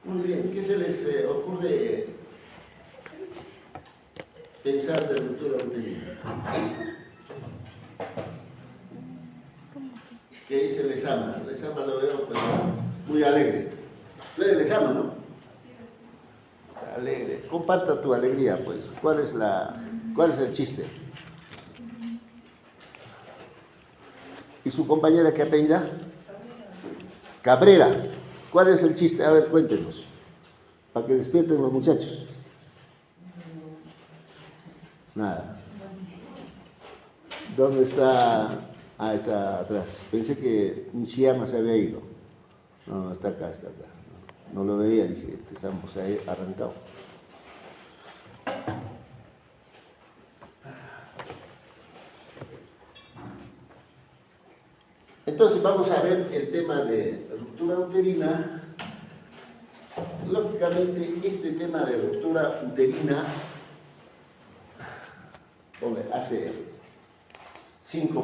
Muy bien, ¿qué se les ocurre pensar de ruptura uterina? ¿Qué dice Lezama? Lezama lo veo pues, muy alegre. Tú eres Lezama, ¿no? Alegre. Comparta tu alegría, pues. ¿Cuál es el chiste? ¿Y su compañera qué apellida? Cabrera. ¿Cuál es el chiste? A ver, cuéntenos. Para que despierten los muchachos. Nada. ¿Dónde está? Ah, está atrás. Pensé que Nishiyama se había ido. No, está acá, está acá. No lo veía, dije, este Sambo se ha arrancado. Entonces vamos a ver el tema de ruptura uterina. Lógicamente, este tema de ruptura uterina, hombre, hace 5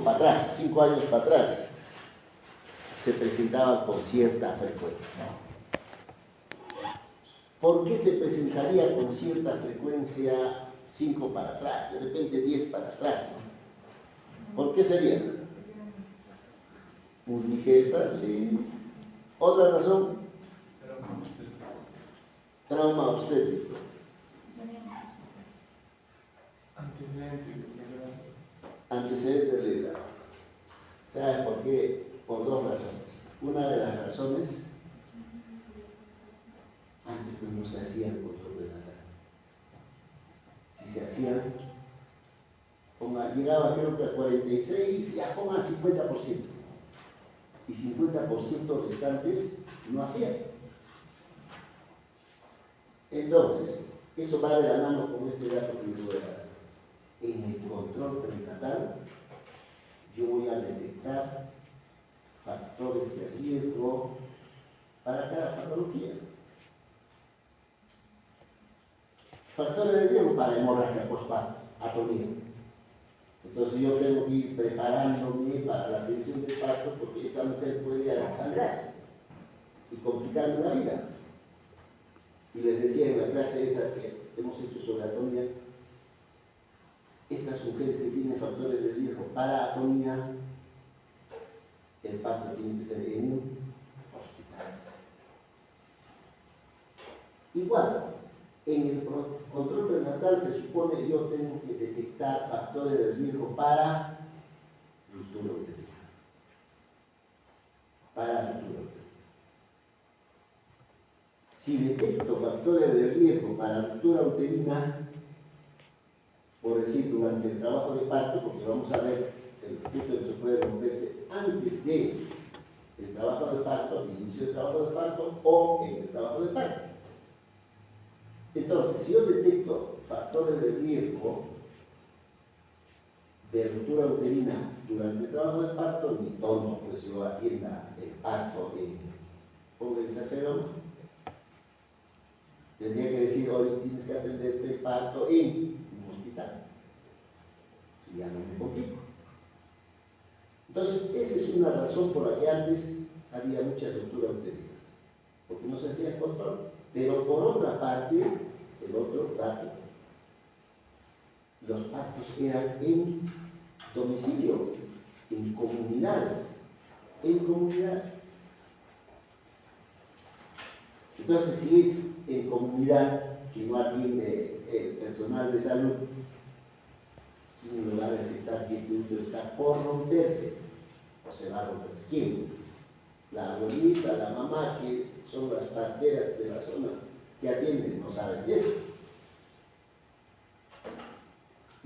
años para atrás, se presentaba con cierta frecuencia. ¿Por qué se presentaría con cierta frecuencia 5 para atrás, de repente 10 para atrás? ¿No? ¿Por qué sería? Muy digesta, sí. Otra razón, trauma obstétrico. Antecedente del hígado. ¿Sabes por qué? Por 2 razones. Una de las razones, antes pues no se hacía el control prenatal. Si se hacían, llegaba creo que a 46, ya pongan 50%. Y 50% restantes no hacían. Entonces, eso va de la mano con este dato que les voy a dar. En el control prenatal, yo voy a detectar factores de riesgo para cada patología. Factores de riesgo para hemorragia postparto, atonía. Entonces yo tengo que ir preparándome para la atención del parto porque esta mujer puede sangrar y complicarme la vida. Y les decía en la clase esa que hemos hecho sobre atonía, estas mujeres que tienen factores de riesgo para atonía, el parto tiene que ser en un hospital. Igual, en el control prenatal se supone yo tengo que detectar factores de riesgo para ruptura uterina. Para ruptura uterina. Si detecto factores de riesgo para ruptura uterina, por decir, durante el trabajo de parto, porque vamos a ver el útero se puede romperse antes de el trabajo de parto, el inicio del trabajo de parto o en el trabajo de parto. Entonces, si yo detecto factores de riesgo de ruptura uterina durante el trabajo de parto, ni tono, pues yo atienda el parto en condensación, tendría que decir, hoy tienes que atenderte el parto en un hospital. Si ya no me complico. Entonces, esa es una razón por la que antes había muchas rupturas uterinas, porque no se hacía control. Pero por otra parte, el otro dato, los partos eran en domicilio, en comunidades, Entonces, si es en comunidad que no atiende el personal de salud, uno va a detectar que este útero está por romperse, o se va a romper. ¿Quién? La abuelita, la mamá, que son las parteras de la zona que atienden, no saben de eso.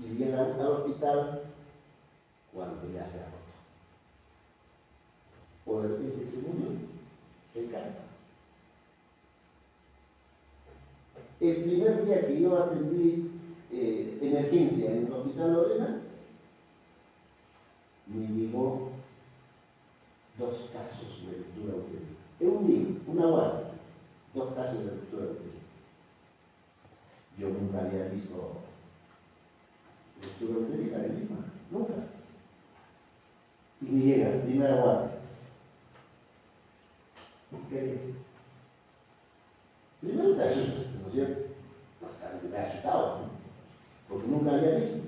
Y llegan al hospital cuando ya se ha roto. O de repente se murió en casa. El primer día que yo atendí emergencia en el hospital Lorena, me llegó 2 casos de ruptura uterina. En un día, una hora, 2 casos de ruptura uterina. Yo nunca había visto ruptura uterina en Lima, nunca. Y me llega, primera guardia. ¿Qué es? te asustas, ¿no es cierto? Pues me ha asustado, ¿no? Porque nunca había visto.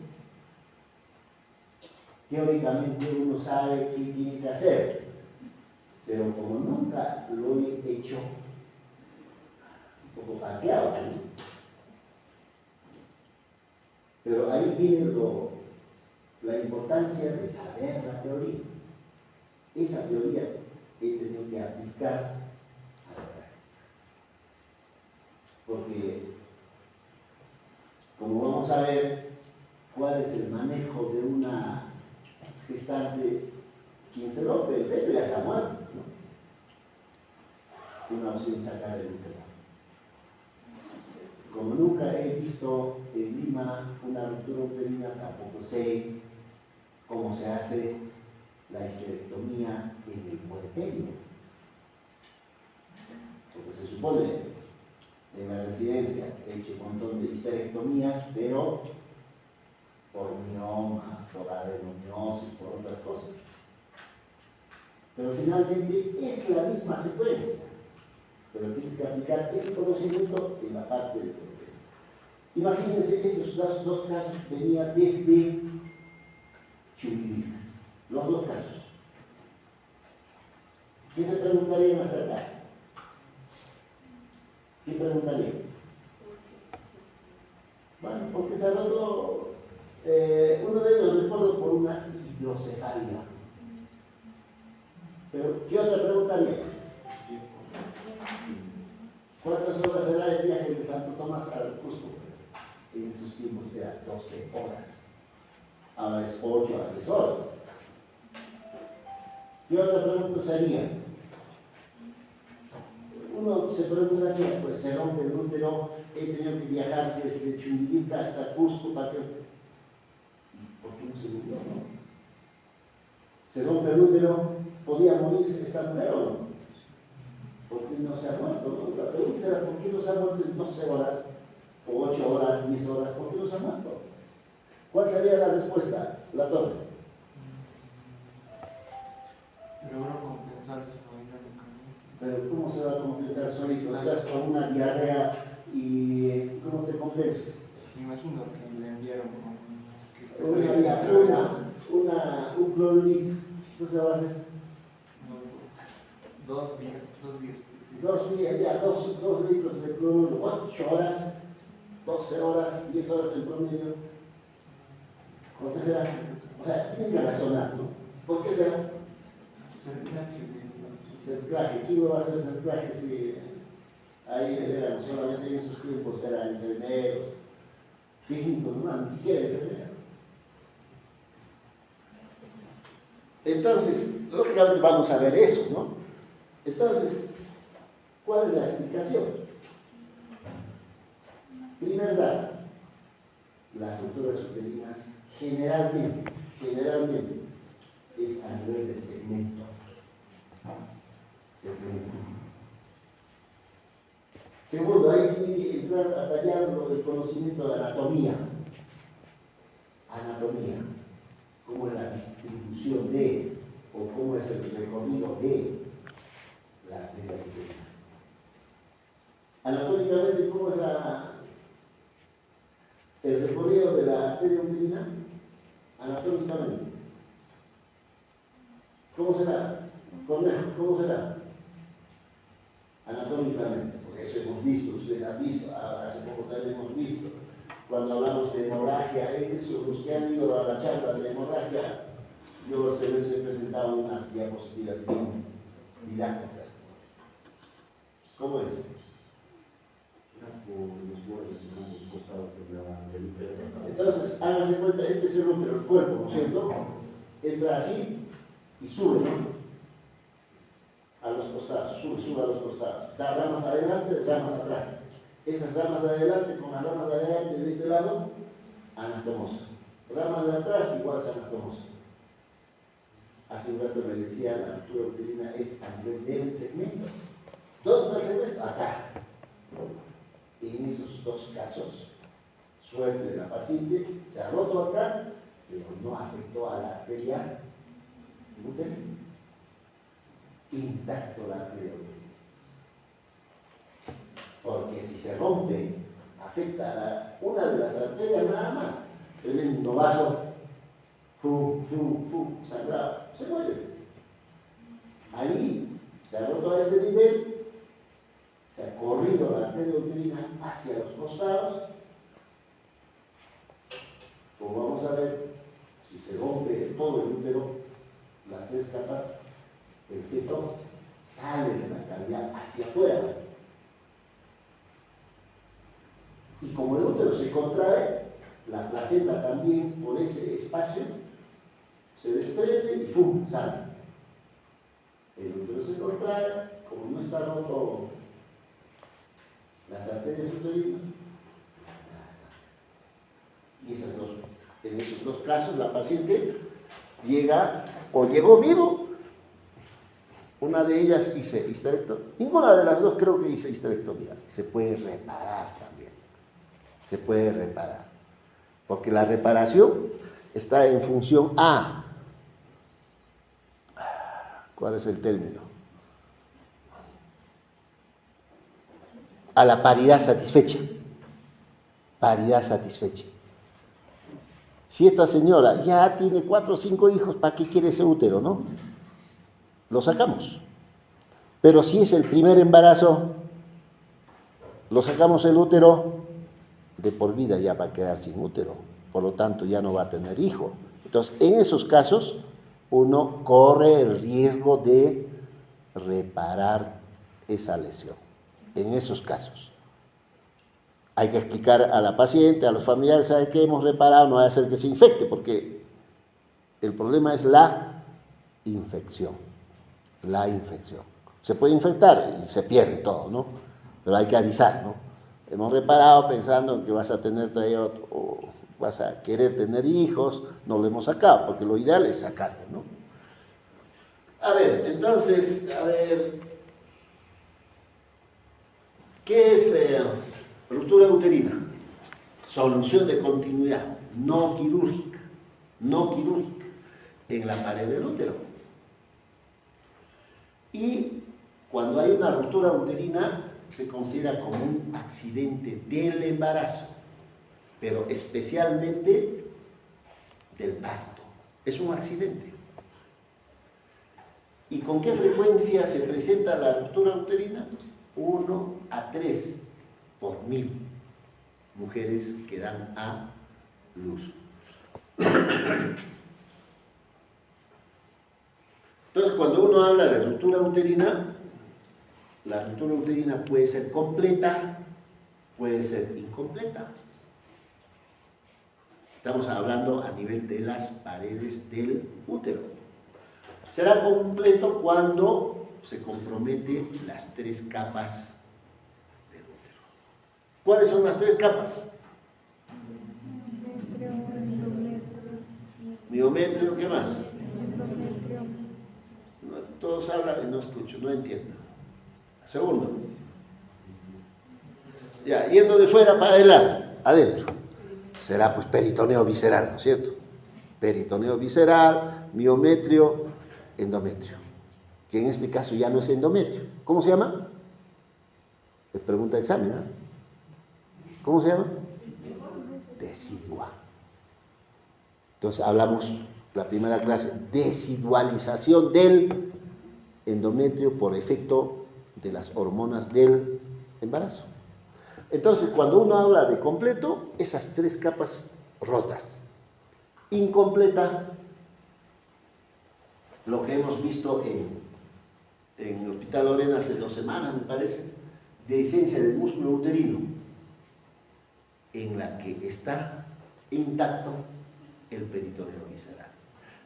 Teóricamente uno sabe qué tiene que hacer, pero como nunca lo he hecho, un poco parqueado, ¿no? Pero ahí viene la importancia de saber la teoría. Esa teoría he tenido que aplicar a la práctica. Porque, como vamos a ver, cuál es el manejo de una gestante, quien se rompe el feto ya está muerto, ¿no? Una opción sacar el útero. Como nunca he visto en Lima una ruptura uterina, tampoco sé cómo se hace la histerectomía en el puerperio. Porque se supone, en la residencia he hecho un montón de histerectomías, pero por mioma, por adenomiosis, por otras cosas. Pero finalmente es la misma secuencia. Pero tienes que aplicar ese conocimiento en la parte del puerperio. Imagínense, esos dos casos venían desde Chumbivilcas, los dos casos. ¿Qué se preguntarían hasta acá? ¿Qué preguntarían? Bueno, porque se ha roto uno de ellos, recuerdo, por una hidrocefalia. Pero, ¿qué otra preguntaría? ¿Cuántas horas será el viaje de Santo Tomás al Cusco? En esos tiempos era 12 horas. Ahora es 8 a 10 horas. ¿Qué otra pregunta sería? Uno se preguntaría, pues se rompe el útero, he tenido que viajar desde Chumbivilca hasta Cusco para que... ¿Por qué no se murió? No? Se rompe el útero, ¿podía morirse esta mujer o no? ¿Por qué no se ha muerto? ¿No? La pregunta era, ¿por qué no se ha muerto en 12 horas, o 8 horas, 10 horas? ¿Por qué no se ha muerto? ¿Cuál sería la respuesta? La torre. Logró compensarse hemodinámicamente. Pero ¿cómo se va a compensar solito? Estás con una diarrea y ¿cómo te compensas? Me imagino que le enviaron un clorolito. ¿Qué se va a hacer? Dos días. 2 litros de cloruro, 8 horas, 12 horas, 10 horas en promedio. ¿Por qué será? O sea, tienen que razonar, ¿no? ¿Por qué será? Cerclaje. ¿Quién no va a hacer cerclaje si ahí eran solamente en esos tiempos eran enfermeros, técnicos, no, ni siquiera enfermeros? Entonces, lógicamente vamos a ver eso, ¿no? Entonces, ¿cuál es la explicación? Primero, las rupturas uterinas generalmente es a nivel del segmento. Segundo, ahí tiene que entrar a tallar el conocimiento de anatomía. Cómo es la distribución de, o cómo es el recorrido de la arteria uterina. Anatómicamente, ¿cómo es el recorrido de la arteria uterina? Anatómicamente. ¿Cómo será? ¿Cómo será? Anatómicamente, porque eso hemos visto, ustedes han visto, hace poco también hemos visto, cuando hablamos de hemorragia, eso, los que han ido a la charla de hemorragia, yo se les he presentado unas diapositivas bien didácticas. ¿Cómo es? Entonces, háganse cuenta, este es el útero, el cuerpo, ¿no es cierto? Entra así y sube, ¿no? A los costados, sube a los costados. Da ramas adelante, ramas atrás. Esas ramas de adelante con las ramas de adelante de este lado, anastomosa. Ramas de atrás, igual es anastomosa. Hace un rato me decía, la ruptura uterina es a nivel del segmento. ¿Dónde está el segmento? Acá. En esos dos casos, suerte de la paciente, se ha roto acá, pero no afectó a la arteria uterina. Intacto la arteria uterina. porque si se rompe, afecta a una de las arterias nada más. Tremendo vaso, sangrado, se muere. Ahí se ha roto a este nivel, se ha corrido la arteria uterina hacia los costados. Como vamos a ver, si se rompe todo el útero, las tres capas, el feto sale de la cavidad hacia afuera. Y como el útero se contrae, la placenta también por ese espacio se desprende y ¡pum! Sale. El útero se contrae, como no está roto las arterias uterinas, y en esos dos casos la paciente llega o llegó vivo. Una de ellas hice histerectomía. Ninguna de las dos creo que hice histerectomía. Se puede reparar también. Se puede reparar. Porque la reparación está en función a... ¿Cuál es el término? A la paridad satisfecha. Paridad satisfecha. Si esta señora ya tiene 4 o 5 hijos, ¿para qué quiere ese útero, no? Lo sacamos. Pero si es el primer embarazo, lo sacamos el útero, de por vida ya va a quedar sin útero. Por lo tanto, ya no va a tener hijo. Entonces, en esos casos, uno corre el riesgo de reparar esa lesión. En esos casos. Hay que explicar a la paciente, a los familiares, ¿sabe qué hemos reparado? No va a hacer que se infecte, porque el problema es la infección. La infección. Se puede infectar y se pierde todo, ¿no? Pero hay que avisar, ¿no? Hemos reparado pensando en que vas a tener todavía o vas a querer tener hijos, no lo hemos sacado, porque lo ideal es sacarlo, ¿no? A ver, entonces, ¿qué es ruptura uterina? Solución de continuidad, no quirúrgica, en la pared del útero. Y cuando hay una ruptura uterina, se considera como un accidente del embarazo, pero especialmente del parto. Es un accidente. ¿Y con qué frecuencia se presenta la ruptura uterina? 1 a 3 por 1000 mujeres que dan a luz. Entonces, cuando uno habla de ruptura uterina, la ruptura uterina puede ser completa, puede ser incompleta. Estamos hablando a nivel de las paredes del útero. Será completo cuando se compromete las 3 capas del útero. ¿Cuáles son las 3 capas? Miometrio, ¿qué más? Todos hablan y no escucho, no entiendo. Segundo. Ya, yendo de fuera para adelante, adentro. Será pues peritoneo visceral, ¿no es cierto? Peritoneo visceral, miometrio, endometrio. Que en este caso ya no es endometrio. ¿Cómo se llama? Les pregunta el examen, ¿no? ¿Cómo se llama? Decidua. Entonces hablamos, la primera clase, decidualización del endometrio por efecto de las hormonas del embarazo. Entonces, cuando uno habla de completo, esas 3 capas rotas. Incompleta, lo que hemos visto en el Hospital Lorena hace 2 semanas, me parece, dehiscencia del músculo uterino, en la que está intacto el peritoneo visceral.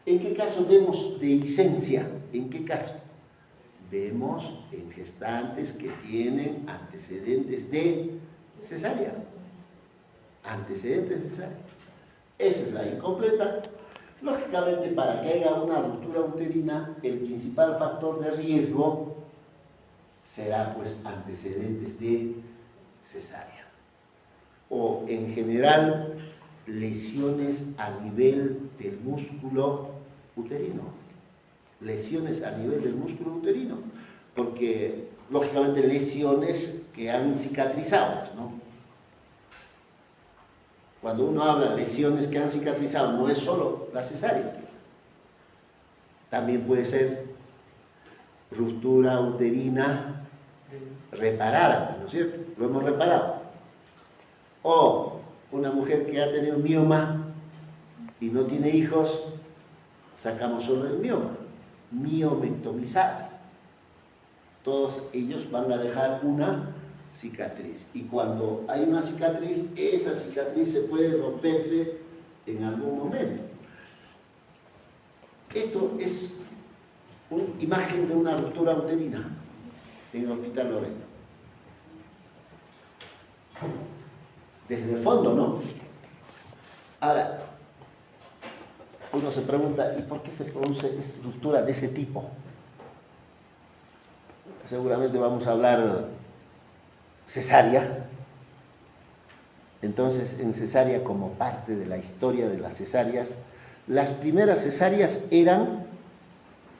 ¿En qué caso vemos dehiscencia? ¿En qué caso? Vemos en gestantes que tienen antecedentes de cesárea. Antecedentes de cesárea. Esa es la incompleta. Lógicamente, para que haya una ruptura uterina, el principal factor de riesgo será pues antecedentes de cesárea. O en general, lesiones a nivel del músculo uterino. Lesiones a nivel del músculo uterino. porque lógicamente lesiones que han cicatrizado, ¿no? Cuando uno habla de lesiones que han cicatrizado, no es solo la cesárea, también puede ser ruptura uterina reparada, ¿no es cierto? Lo hemos reparado. O una mujer que ha tenido mioma y no tiene hijos, sacamos solo el mioma, miomectomizadas. Todos ellos van a dejar una cicatriz. Y cuando hay una cicatriz, esa cicatriz se puede romperse en algún momento. Esto es una imagen de una ruptura uterina en el Hospital Lorena. Desde el fondo, ¿no? Ahora, uno se pregunta, ¿y por qué se produce esta ruptura de ese tipo? Seguramente vamos a hablar cesárea. Entonces, en cesárea, como parte de la historia de las cesáreas, las primeras cesáreas eran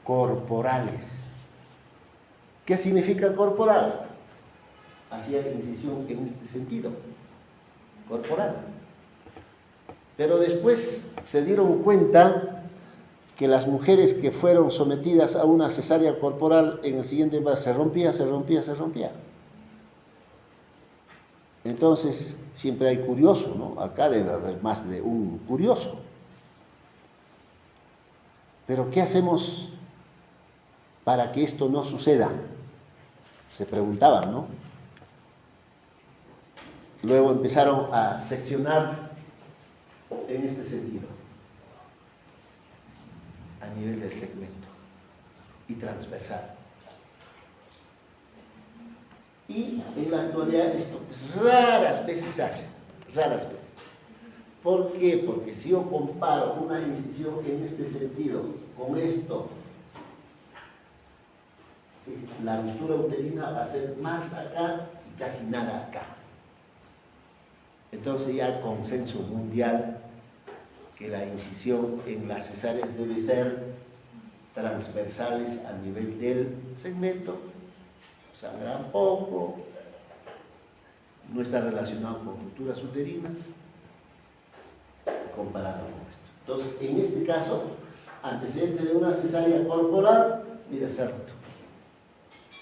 corporales. ¿Qué significa corporal? Hacía incisión en este sentido, corporal. Pero después se dieron cuenta que las mujeres que fueron sometidas a una cesárea corporal en el siguiente paso se rompía. Entonces, siempre hay curioso, ¿no? Acá debe haber más de un curioso. Pero ¿qué hacemos para que esto no suceda? Se preguntaban, ¿no? Luego empezaron a seccionar en este sentido, a nivel del segmento y transversal. Y en la actualidad esto pues, raras veces se hace, raras veces. ¿Por qué? Porque si yo comparo una incisión en este sentido con esto, la ruptura uterina va a ser más acá y casi nada acá. Entonces ya consenso mundial que la incisión en las cesáreas debe ser transversales a nivel del segmento, sangran poco, no está relacionado con rupturas uterinas, comparado con esto. Entonces, en este caso, antecedente de una cesárea corporal, mira, se ha roto.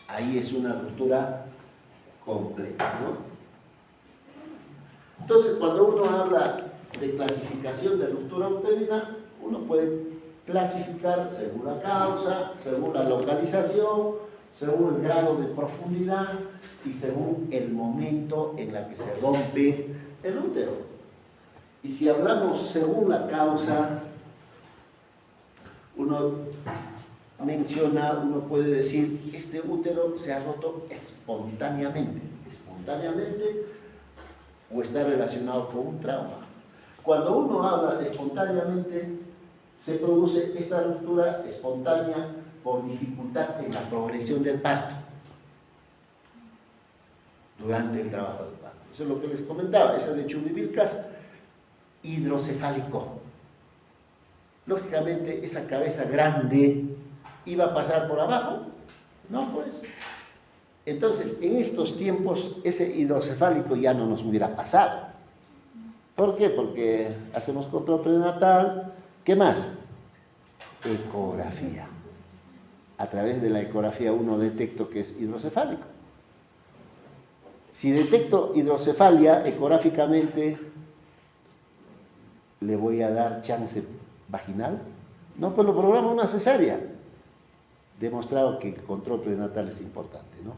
Ahí es una ruptura completa, ¿no? Entonces, cuando uno habla de clasificación de ruptura uterina, uno puede clasificar según la causa, según la localización, según el grado de profundidad y según el momento en la que se rompe el útero. Y si hablamos según la causa, uno menciona, uno puede decir, este útero se ha roto espontáneamente o está relacionado con un trauma. Cuando uno habla espontáneamente, se produce esta ruptura espontánea por dificultad en la progresión del parto durante el trabajo del parto. Eso es lo que les comentaba, esa de Chumivilcas, hidrocefálico. Lógicamente, esa cabeza grande iba a pasar por abajo, no pues. Entonces, en estos tiempos, ese hidrocefálico ya no nos hubiera pasado. ¿Por qué? Porque hacemos control prenatal. ¿Qué más? Ecografía. A través de la ecografía uno detecta que es hidrocefálico. Si detecto hidrocefalia ecográficamente, ¿le voy a dar chance vaginal? No, pues lo programa una cesárea. Demostrado que el control prenatal es importante, ¿no?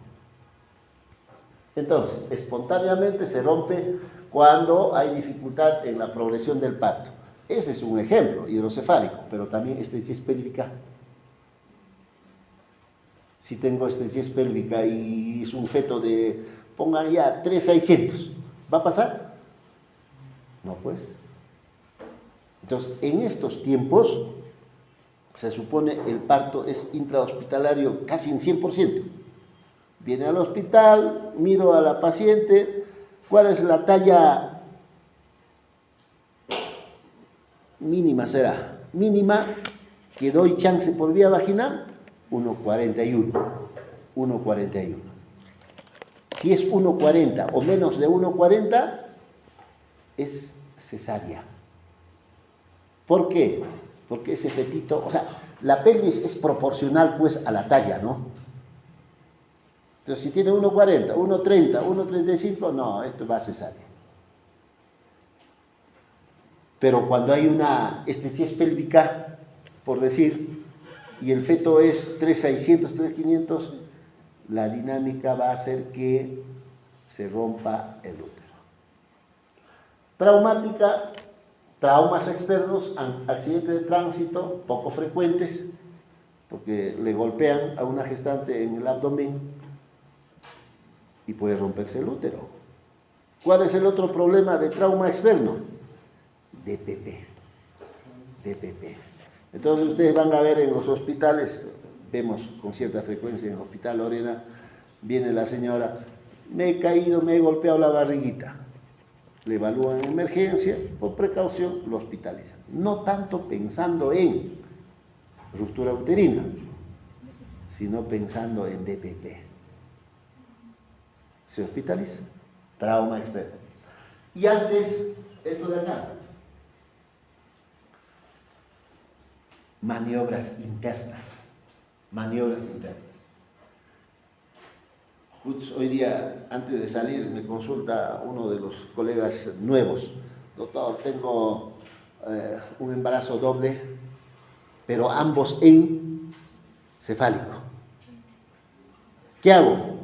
Entonces, espontáneamente se rompe cuando hay dificultad en la progresión del parto. Ese es un ejemplo hidrocefálico, pero también estrechez pélvica. Si tengo estrechez pélvica y es un feto de, pongan ya 3,600, ¿va a pasar? No, pues. Entonces, en estos tiempos, se supone el parto es intrahospitalario casi en 100%. Viene al hospital, miro a la paciente, ¿cuál es la talla mínima será? Mínima, que doy chance por vía vaginal, 1,41. 1,41. Si es 1,40 o menos de 1,40, es cesárea. ¿Por qué? Porque ese fetito, o sea, la pelvis es proporcional pues a la talla, ¿no? Entonces, si tiene 1,40, 1,30, 1,35, no, esto va a cesárea. Pero cuando hay una estrechez pélvica, por decir, y el feto es 3,600, 3,500, la dinámica va a hacer que se rompa el útero. Traumática, traumas externos, accidentes de tránsito, poco frecuentes, porque le golpean a una gestante en el abdomen y puede romperse el útero. ¿Cuál es el otro problema de trauma externo? DPP. DPP. Entonces ustedes van a ver en los hospitales, vemos con cierta frecuencia en el hospital Lorena, viene la señora, me he caído, me he golpeado la barriguita. Le evalúan en emergencia, por precaución lo hospitalizan. No tanto pensando en ruptura uterina, sino pensando en DPP. Se hospitaliza, trauma externo. Y antes, esto de acá, maniobras internas. Maniobras internas. Justo hoy día, antes de salir, me consulta uno de los colegas nuevos. Doctor, tengo un embarazo doble, pero ambos en cefálico. ¿Qué hago?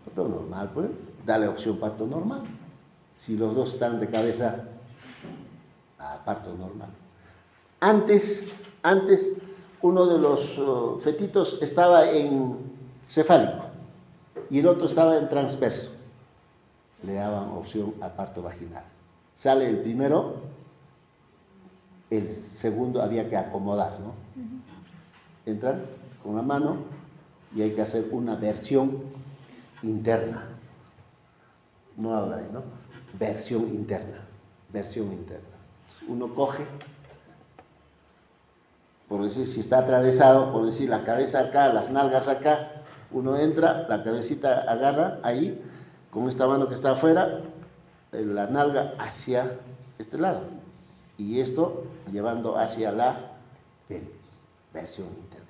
Parto normal, pues. Dale opción parto normal. Si los dos están de cabeza, parto normal. Antes, uno de los fetitos estaba en cefálico y el otro estaba en transverso. Le daban opción a parto vaginal. Sale el primero, el segundo había que acomodar, ¿no? Entran con la mano y hay que hacer una versión interna. No habla ahí, ¿no? Versión interna. Uno coge, por decir, si está atravesado, por decir, la cabeza acá, las nalgas acá, uno entra, la cabecita agarra ahí, con esta mano que está afuera, la nalga hacia este lado, y esto llevando hacia la pelvis, versión interna.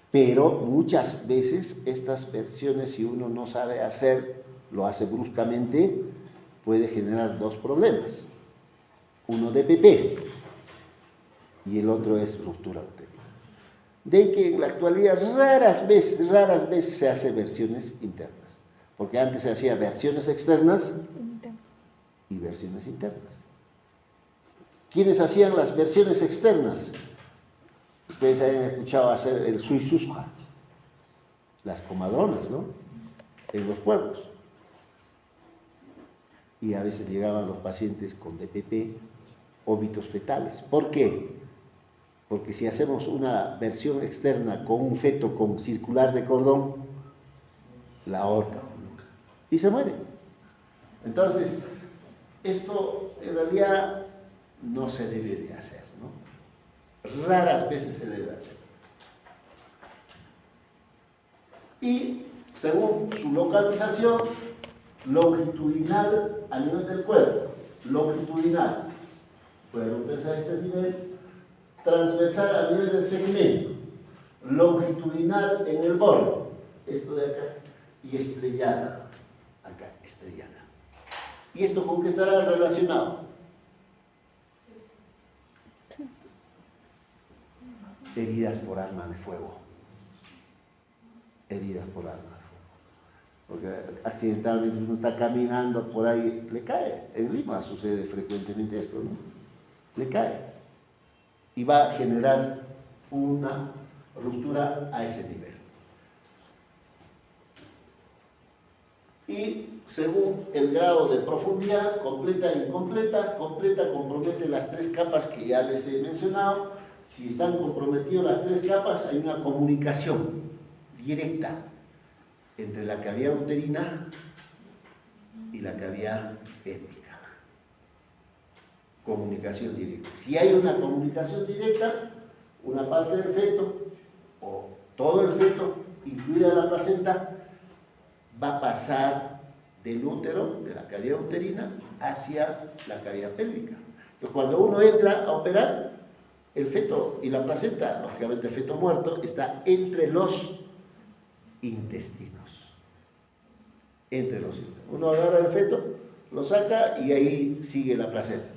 Pero muchas veces estas versiones, si uno no sabe hacer, lo hace bruscamente, puede generar dos problemas. Uno DPP y el otro es ruptura uterina. De ahí que en la actualidad raras veces se hace versiones internas, porque antes se hacía versiones externas y versiones internas. ¿Quiénes hacían las versiones externas? Ustedes hayan escuchado hacer el suisusja, las comadronas, ¿no? En los pueblos. Y a veces llegaban los pacientes con DPP, óbitos fetales. ¿Por qué? Porque si hacemos una versión externa con un feto con circular de cordón, la ahorca y se muere. Entonces, esto en realidad no se debe de hacer, ¿no? Raras veces se debe hacer. Y según su localización, longitudinal a nivel del cuerpo, longitudinal, puede romperse a este nivel, transversal a nivel del segmento, longitudinal en el borde, esto de acá, y estrellada, acá, estrellada. ¿Y esto con qué estará relacionado? Heridas por arma de fuego. Heridas por arma de fuego. Porque accidentalmente uno está caminando por ahí, le cae. En Lima sucede frecuentemente esto, ¿no? Le cae. Y va a generar una ruptura a ese nivel. Y según el grado de profundidad, completa e incompleta, completa compromete las tres capas que ya les he mencionado. Si están comprometidas las tres capas, hay una comunicación directa entre la cavidad uterina y la cavidad pélvica. Comunicación directa. Si hay una comunicación directa, una parte del feto o todo el feto incluida la placenta, va a pasar del útero, de la cavidad uterina, hacia la cavidad pélvica. Entonces, cuando uno entra a operar, el feto y la placenta, lógicamente el feto muerto, está entre los intestinos. Entre los intestinos. Uno agarra el feto, lo saca y ahí sigue la placenta,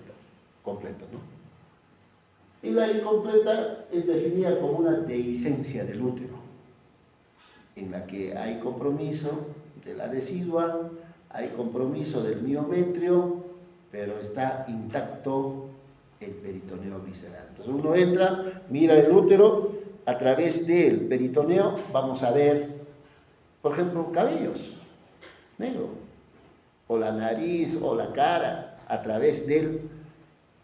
completa, ¿no? Y la incompleta es definida como una dehiscencia del útero, en la que hay compromiso de la decidua, hay compromiso del miometrio, pero está intacto el peritoneo visceral. Entonces uno entra, mira el útero, a través del peritoneo vamos a ver, por ejemplo, cabellos negros, o la nariz, o la cara, a través del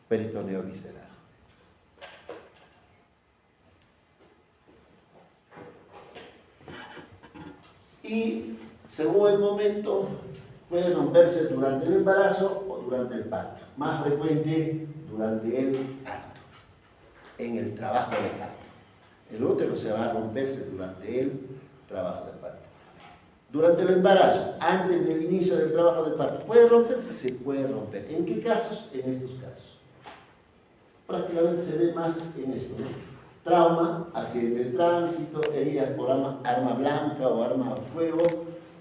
peritoneo visceral. Y según el momento, puede romperse durante el embarazo o durante el parto. Más frecuente durante el parto, en el trabajo de parto. El útero se va a romperse durante el trabajo de parto. Durante el embarazo, antes del inicio del trabajo de parto, ¿puede romperse? Se puede romper. ¿En qué casos? En estos casos. Prácticamente se ve más en esto, ¿no? Trauma, accidente de tránsito, heridas por arma blanca o arma de fuego,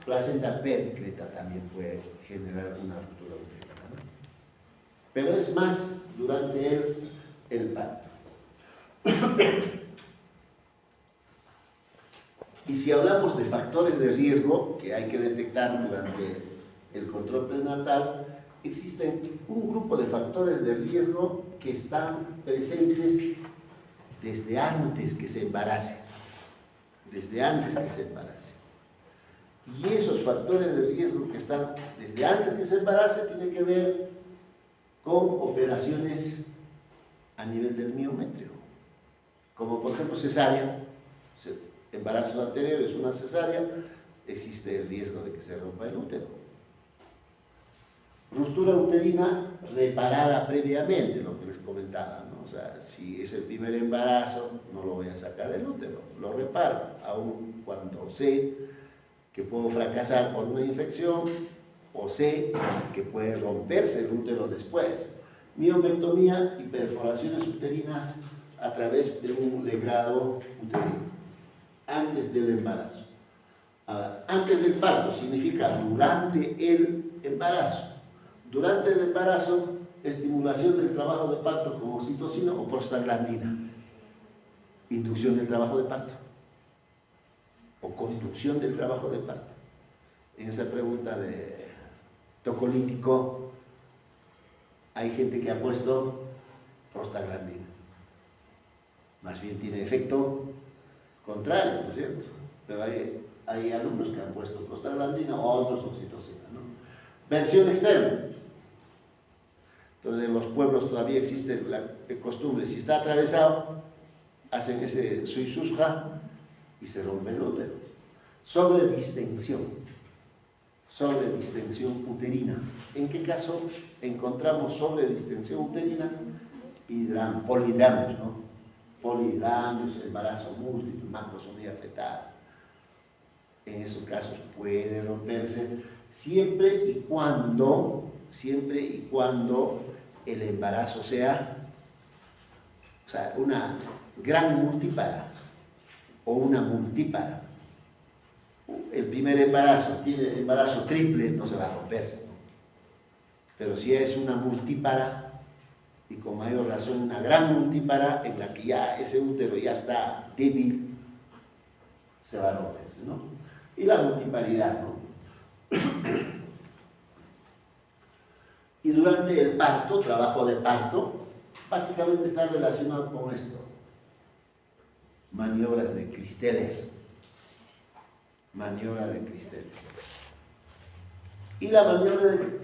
placenta pericreta también puede generar una ruptura uterina, ¿no? Pero es más durante el parto. Y si hablamos de factores de riesgo que hay que detectar durante el control prenatal, existen un grupo de factores de riesgo que están presentes desde antes que se embarace. Desde antes que se embarace. Y esos factores de riesgo que están desde antes que se embarace tienen que ver con operaciones a nivel del miometrio. Como por ejemplo cesárea, embarazos anteriores, una cesárea, existe el riesgo de que se rompa el útero. Ruptura uterina reparada previamente, lo que les comentaba, ¿no? O sea, si es el primer embarazo, no lo voy a sacar del útero, lo reparo, aun cuando sé que puedo fracasar por una infección o sé que puede romperse el útero después. Miomectomía y perforaciones uterinas a través de un legrado uterino, antes del embarazo. Ahora, antes del parto significa durante el embarazo. Durante el embarazo, estimulación del trabajo de parto con oxitocina o prostaglandina. Inducción del trabajo de parto. O conducción del trabajo de parto. En esa pregunta de tocolítico, hay gente que ha puesto prostaglandina. Más bien tiene efecto contrario, ¿no es cierto? Pero hay alumnos que han puesto prostaglandina o otros oxitocina, ¿no? Versión externa. Entonces en los pueblos todavía existe la costumbre, si está atravesado, hacen ese suisusja y se rompe el útero. Sobredistensión uterina. ¿En qué caso encontramos sobredistensión uterina? Polidramios, ¿no? Polidramios, embarazo múltiple, macrosomía fetal. En esos casos puede romperse siempre y cuando el embarazo sea, una gran multípara o una multípara. El primer embarazo, tiene embarazo triple, no se va a romperse, ¿no? Pero si es una multípara, y con mayor razón una gran multípara, en la que ya ese útero ya está débil, se va a romperse, ¿no? Y la multiparidad, ¿no? Y durante el parto, trabajo de parto, básicamente está relacionado con esto. Maniobras de Christeller. Maniobra de Christeller. Y la maniobra de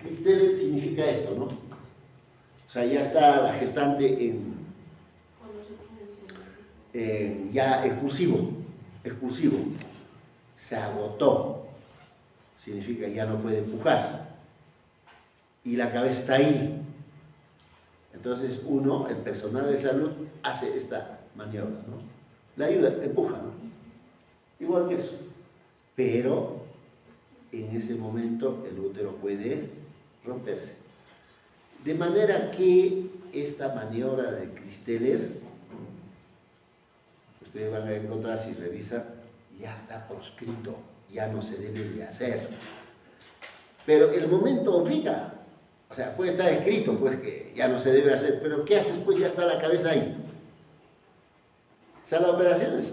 Christeller significa esto, ¿no? O sea, ya está la gestante ya expulsivo. Se agotó. Significa ya no puede empujar. Y la cabeza está ahí. Entonces el personal de salud, hace esta maniobra, ¿no? La ayuda, empuja, ¿no? igual que eso. Pero en ese momento el útero puede romperse. De manera que esta maniobra de Christeller, ustedes van a encontrar si revisan, ya está proscrito, ya no se debe de hacer. Pero el momento obliga, o sea, puede estar escrito pues que ya no se debe hacer, pero ¿qué haces? Pues ya está la cabeza ahí. Sala de operaciones,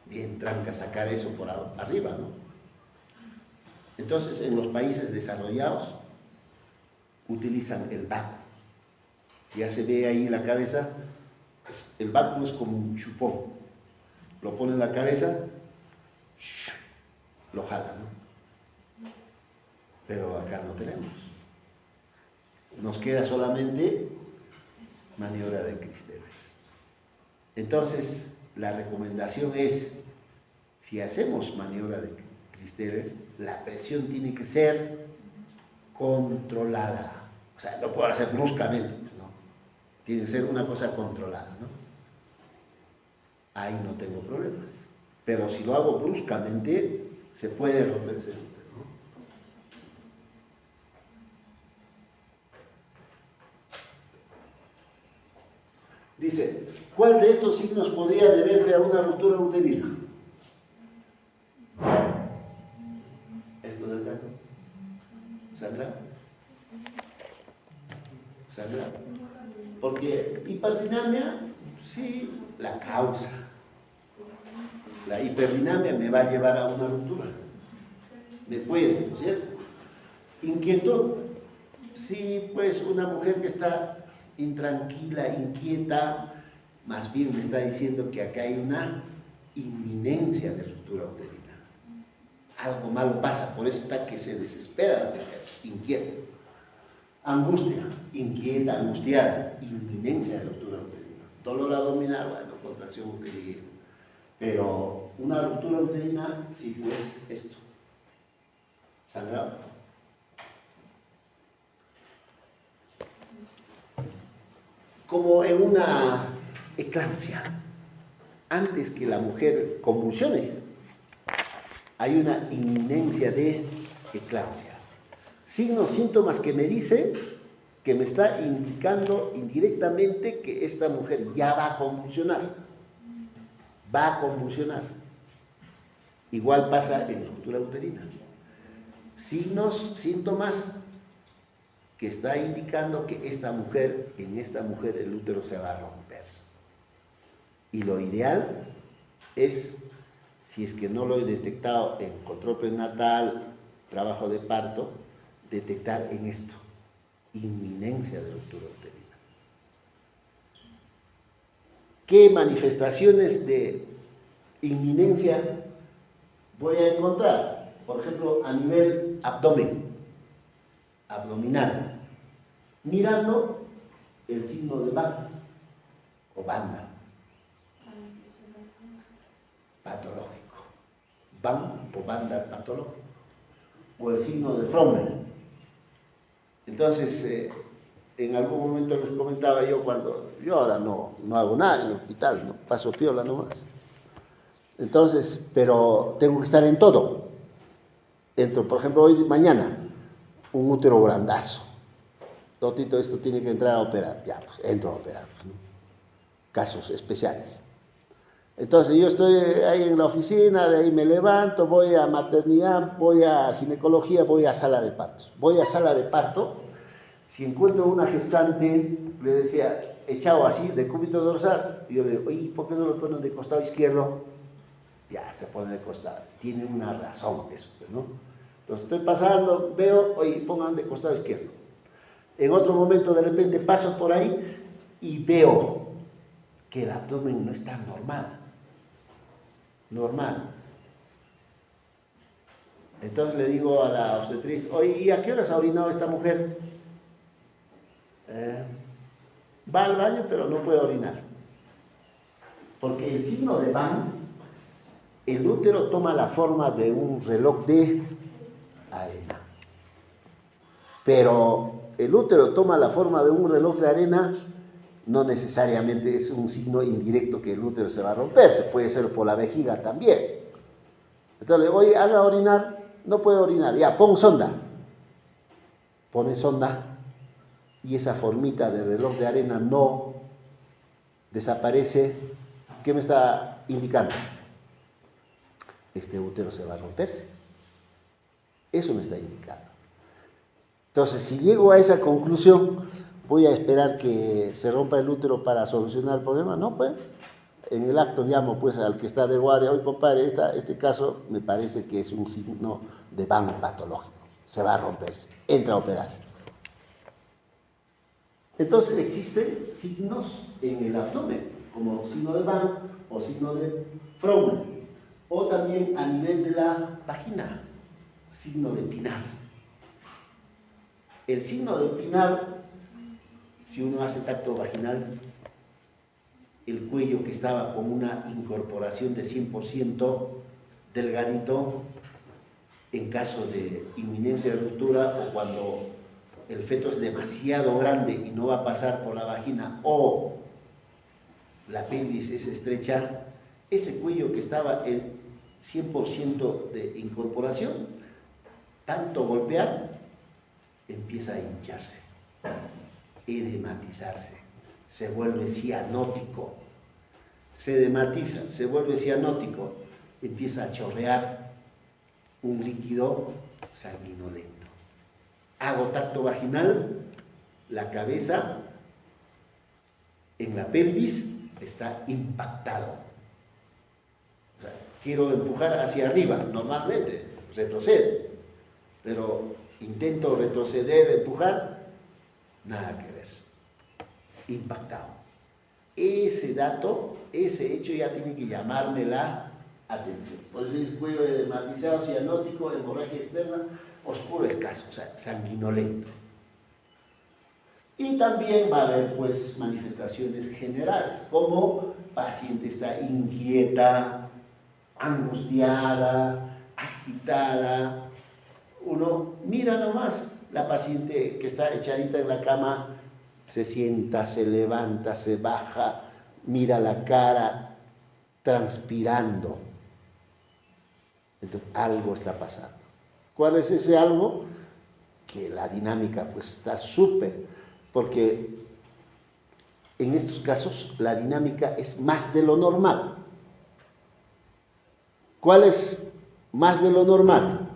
bien tranca sacar eso por arriba, ¿no? Entonces, en los países desarrollados utilizan el vacuum. Ya se ve ahí la cabeza, pues, el vacuum es como un chupón. Lo pone en la cabeza, lo jala, ¿no? Pero acá no tenemos. Nos queda solamente maniobra de Christeller. Entonces, la recomendación es, si hacemos maniobra de Christeller, la presión tiene que ser controlada. O sea, no puedo hacer bruscamente, pues no. Tiene que ser una cosa controlada, ¿no? Ahí no tengo problemas. Pero si lo hago bruscamente, se puede romper ese útero, ¿no? Dice, ¿cuál de estos signos podría deberse a una ruptura uterina? Esto de acá. ¿Sangra? ¿Sangra? Porque hiperdinamia, sí, la causa. La hiperdinamia me va a llevar a una ruptura. Me puede, ¿no es cierto? Inquietud. Sí, pues una mujer que está intranquila, inquieta, más bien me está diciendo que acá hay una inminencia de ruptura uterina. Algo malo pasa, por eso está que se desespera la mujer, inquieta. Angustia, inquieta, angustiada, inminencia de ruptura uterina. Dolor abdominal, bueno, contracción uterina. Pero una ruptura uterina, sí, pues esto. Sangrado. Como en una eclampsia, antes que la mujer convulsione, hay una inminencia de eclampsia. Signos, síntomas que me dice, que me está indicando indirectamente que esta mujer ya va a convulsionar. Va a convulsionar. Igual pasa en ruptura uterina. Signos, síntomas que está indicando que en esta mujer el útero se va a romper. Y lo ideal es, si es que no lo he detectado en control prenatal, trabajo de parto, detectar en esto, inminencia de ruptura uterina. ¿Qué manifestaciones de inminencia voy a encontrar? Por ejemplo, a nivel abdominal, mirando el signo de Van o banda patológico, Van o banda patológico, o el signo de Frommel. Entonces, en algún momento les comentaba yo, cuando yo ahora no hago nada en el hospital, no paso piola nomás. Entonces, pero tengo que estar en todo. Entro, por ejemplo, mañana, un útero grandazo. Totito, esto tiene que entrar a operar. Ya, pues entro a operar, ¿no? Casos especiales. Entonces yo estoy ahí en la oficina, de ahí me levanto, voy a maternidad, voy a ginecología, voy a sala de partos. Voy a sala de parto, si encuentro una gestante, le decía, echado así, de cúbito dorsal, y yo le digo, oye, ¿por qué no lo ponen de costado izquierdo? Ya, se pone de costado. Tiene una razón eso, pues, ¿no? Entonces estoy pasando, veo, oye, pongan de costado izquierdo. En otro momento, de repente, paso por ahí y veo que el abdomen no está normal. Entonces le digo a la obstetriz, oye, ¿y a qué horas ha orinado esta mujer? Va al baño, pero no puede orinar. Porque el signo de Van, el útero toma la forma de un reloj de arena. Pero el útero toma la forma de un reloj de arena no necesariamente es un signo indirecto que el útero se va a romper, se puede ser por la vejiga también. Entonces, oye, haga orinar, no puede orinar, ya, pon sonda. Pone sonda y esa formita de reloj de arena no desaparece. ¿Qué me está indicando? Este útero se va a romperse. Eso me está indicando. Entonces, si llego a esa conclusión, ¿voy a esperar que se rompa el útero para solucionar el problema? No, pues. En el acto llamo pues al que está de guardia, oye compadre, este caso me parece que es un signo de Van patológico, se va a romperse, entra a operar. Entonces existen signos en el abdomen, como signo de Van o signo de Frommel, o también a nivel de la vagina, signo de Pinal. El signo de Pinal, si uno hace tacto vaginal, el cuello que estaba con una incorporación de 100% delgadito, en caso de inminencia de ruptura o cuando el feto es demasiado grande y no va a pasar por la vagina o la pelvis es estrecha, ese cuello que estaba en 100% de incorporación, tanto golpear, empieza a hincharse, edematizarse, se vuelve cianótico, se edematiza, se vuelve cianótico, empieza a chorrear un líquido sanguinolento. Hago tacto vaginal, la cabeza en la pelvis está impactado. O sea, quiero empujar hacia arriba, normalmente retrocede, pero intento retroceder, empujar, nada que ver. Impactado. Ese dato, ese hecho ya tiene que llamarme la atención. Por eso es cuello edematizado, cianótico, hemorragia externa, oscuro escaso, o sea, sanguinolento. Y también va a haber pues manifestaciones generales, como paciente está inquieta, angustiada, agitada. Uno mira nomás la paciente que está echadita en la cama, se sienta, se levanta, se baja, mira la cara, transpirando. Entonces, algo está pasando. ¿Cuál es ese algo? Que la dinámica pues está súper, porque en estos casos la dinámica es más de lo normal. ¿Cuál es más de lo normal?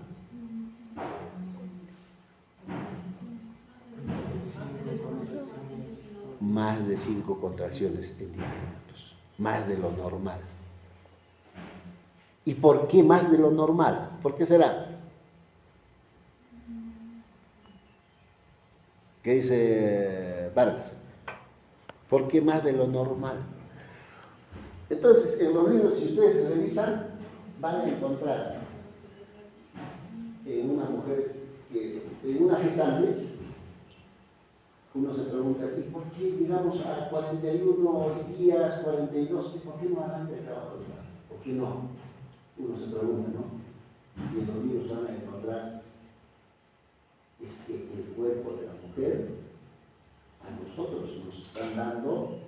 Más de 5 contracciones en 10 minutos, más de lo normal. ¿Y por qué más de lo normal? ¿Por qué será? ¿Qué dice Vargas? ¿Por qué más de lo normal? Entonces, en los libros, si ustedes revisan, van a encontrar en una mujer, en una gestante, uno se pregunta, ¿y por qué llegamos a 41 días, 42? ¿Por qué no arranca el trabajo de parto? ¿Por qué no? Uno se pregunta, ¿no? Y en los libros van a encontrar, es que el cuerpo de la mujer, a nosotros nos están dando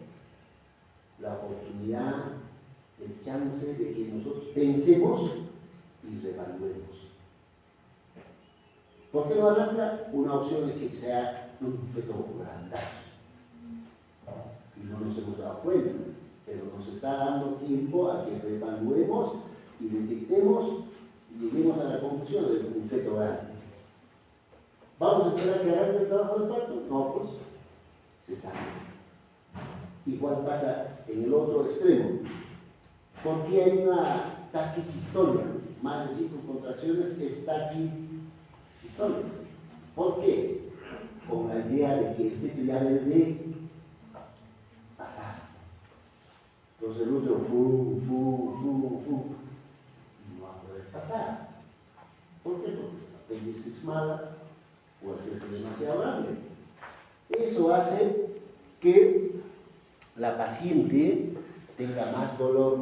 la oportunidad, el chance de que nosotros pensemos y revaluemos. ¿Por qué no arranca? Una opción es que sea un feto grandazo y no nos hemos dado cuenta, pero nos está dando tiempo a que reevaluemos y detectemos y lleguemos a la conclusión de un feto grande. ¿Vamos a esperar que arranque el trabajo del parto? No, pues se sabe. Igual pasa en el otro extremo. ¿Por qué hay una taquisistolia? Más de 5 contracciones es taquisistolia. ¿Por qué? Con la idea de que el feto ya debe de pasar. Entonces el útero y no va a poder pasar. ¿Por qué? Porque la pelvis es mala o el feto es demasiado grande. Eso hace que la paciente tenga más dolor,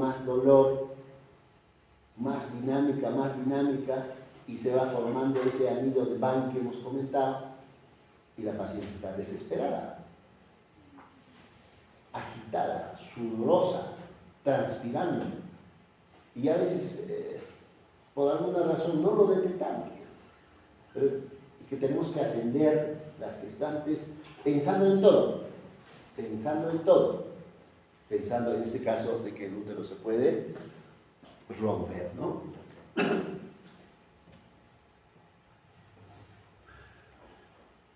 más dinámica, y se va formando ese anillo de Van que hemos comentado, y la paciente está desesperada. agitada, sudorosa, transpirando. Y a veces, por alguna razón, no lo detectamos. Pero que tenemos que atender las gestantes pensando en todo, pensando en este caso de que el útero se puede romper, ¿no?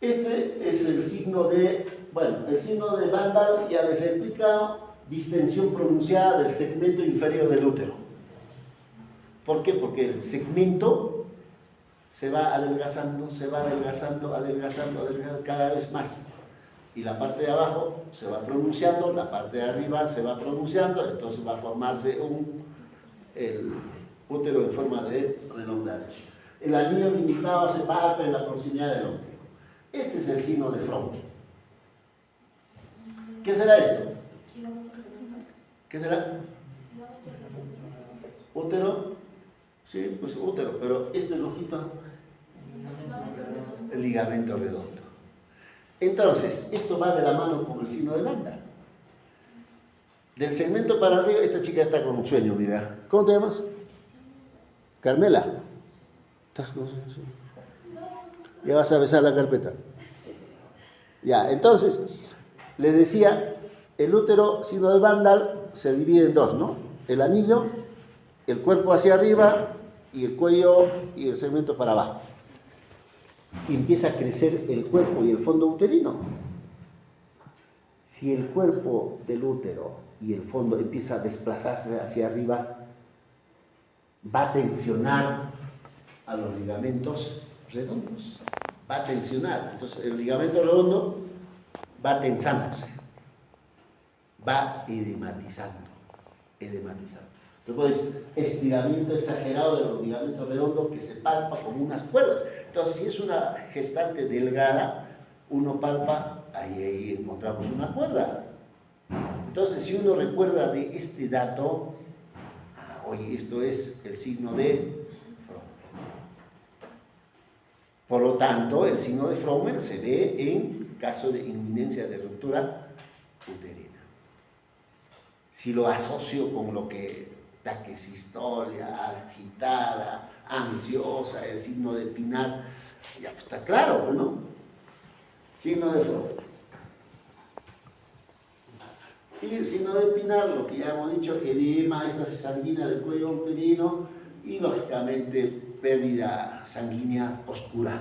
Este es el signo de, el signo de Vandal ya les explica distensión pronunciada del segmento inferior del útero. ¿Por qué? Porque el segmento se va adelgazando cada vez más. Y la parte de abajo se va pronunciando, la parte de arriba se va pronunciando, entonces va a formarse el útero en forma de redondeado. El anillo limitado se palpa en la proximidad del útero. Este es el signo de Fromm. ¿Qué será esto? ¿Qué será? ¿Útero? Sí, pues útero, pero este ojito, el ligamento redondo. Entonces, esto va de la mano con el signo de Vandal. Del segmento para arriba, esta chica está con un sueño, mira. ¿Cómo te llamas? Carmela. ¿Estás con sueño? Ya vas a besar la carpeta. Ya, entonces, les decía, el útero, signo de Vandal, se divide en dos, ¿no? El anillo, el cuerpo hacia arriba y el cuello y el segmento para abajo. Y empieza a crecer el cuerpo y el fondo uterino. Si el cuerpo del útero y el fondo empieza a desplazarse hacia arriba, va a tensionar a los ligamentos redondos. Va a tensionar. Entonces el ligamento redondo va tensándose. Va edematizando. Después, estiramiento exagerado de los ligamentos redondos que se palpa como unas cuerdas. Entonces, si es una gestante delgada, uno palpa, ahí encontramos una cuerda. Entonces, si uno recuerda de este dato, oye, esto es el signo de Fromm. Por lo tanto, el signo de Fromm se ve en caso de inminencia de ruptura uterina. Si lo asocio con lo que taquisistolia, agitada, ansiosa, el signo de Pinar, ya pues está claro, ¿no? Signo de Fromm. Y el signo de Pinar, lo que ya hemos dicho, edema, esta sanguínea del cuello uterino y lógicamente pérdida sanguínea oscura.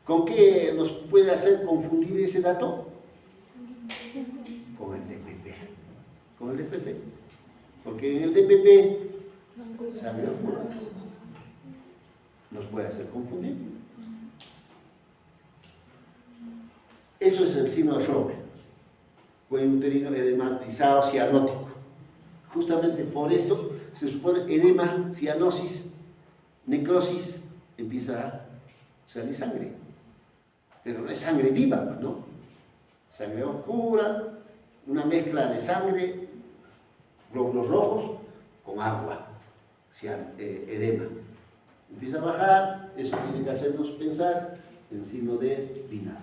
¿Con qué nos puede hacer confundir ese dato? Con el DPP. Con el DPP. Porque en el DPP, sangre oscura, nos puede hacer confundir. Eso es el signo de Fromm. Cuello uterino edematizado cianótico. Justamente por esto se supone edema, cianosis, necrosis, empieza a salir sangre. Pero no es sangre viva, ¿no? Sangre oscura, una mezcla de sangre, glóbulos rojos con agua, edema. Empieza a bajar, eso tiene que hacernos pensar en el signo de Pinar.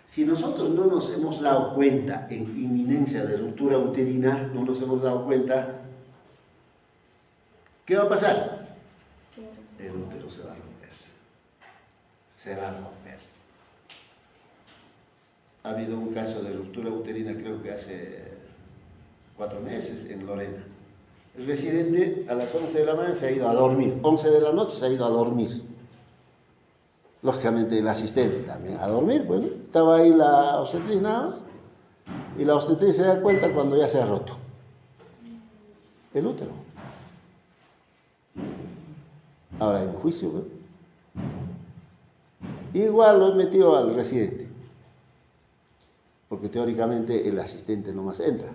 Si nosotros no nos hemos dado cuenta en inminencia de ruptura uterina, no nos hemos dado cuenta, ¿qué va a pasar? El útero se va a romper. Se va a romper. Ha habido un caso de ruptura uterina, creo que hace 4 meses, en Lorena. El residente a las 11 de la mañana se ha ido a dormir. 11 de la noche se ha ido a dormir. Lógicamente el asistente también a dormir, bueno, estaba ahí la obstetriz nada más, y la obstetriz se da cuenta cuando ya se ha roto el útero. Ahora hay un juicio, ¿no? Igual lo he metido al residente, porque teóricamente el asistente nomás entra,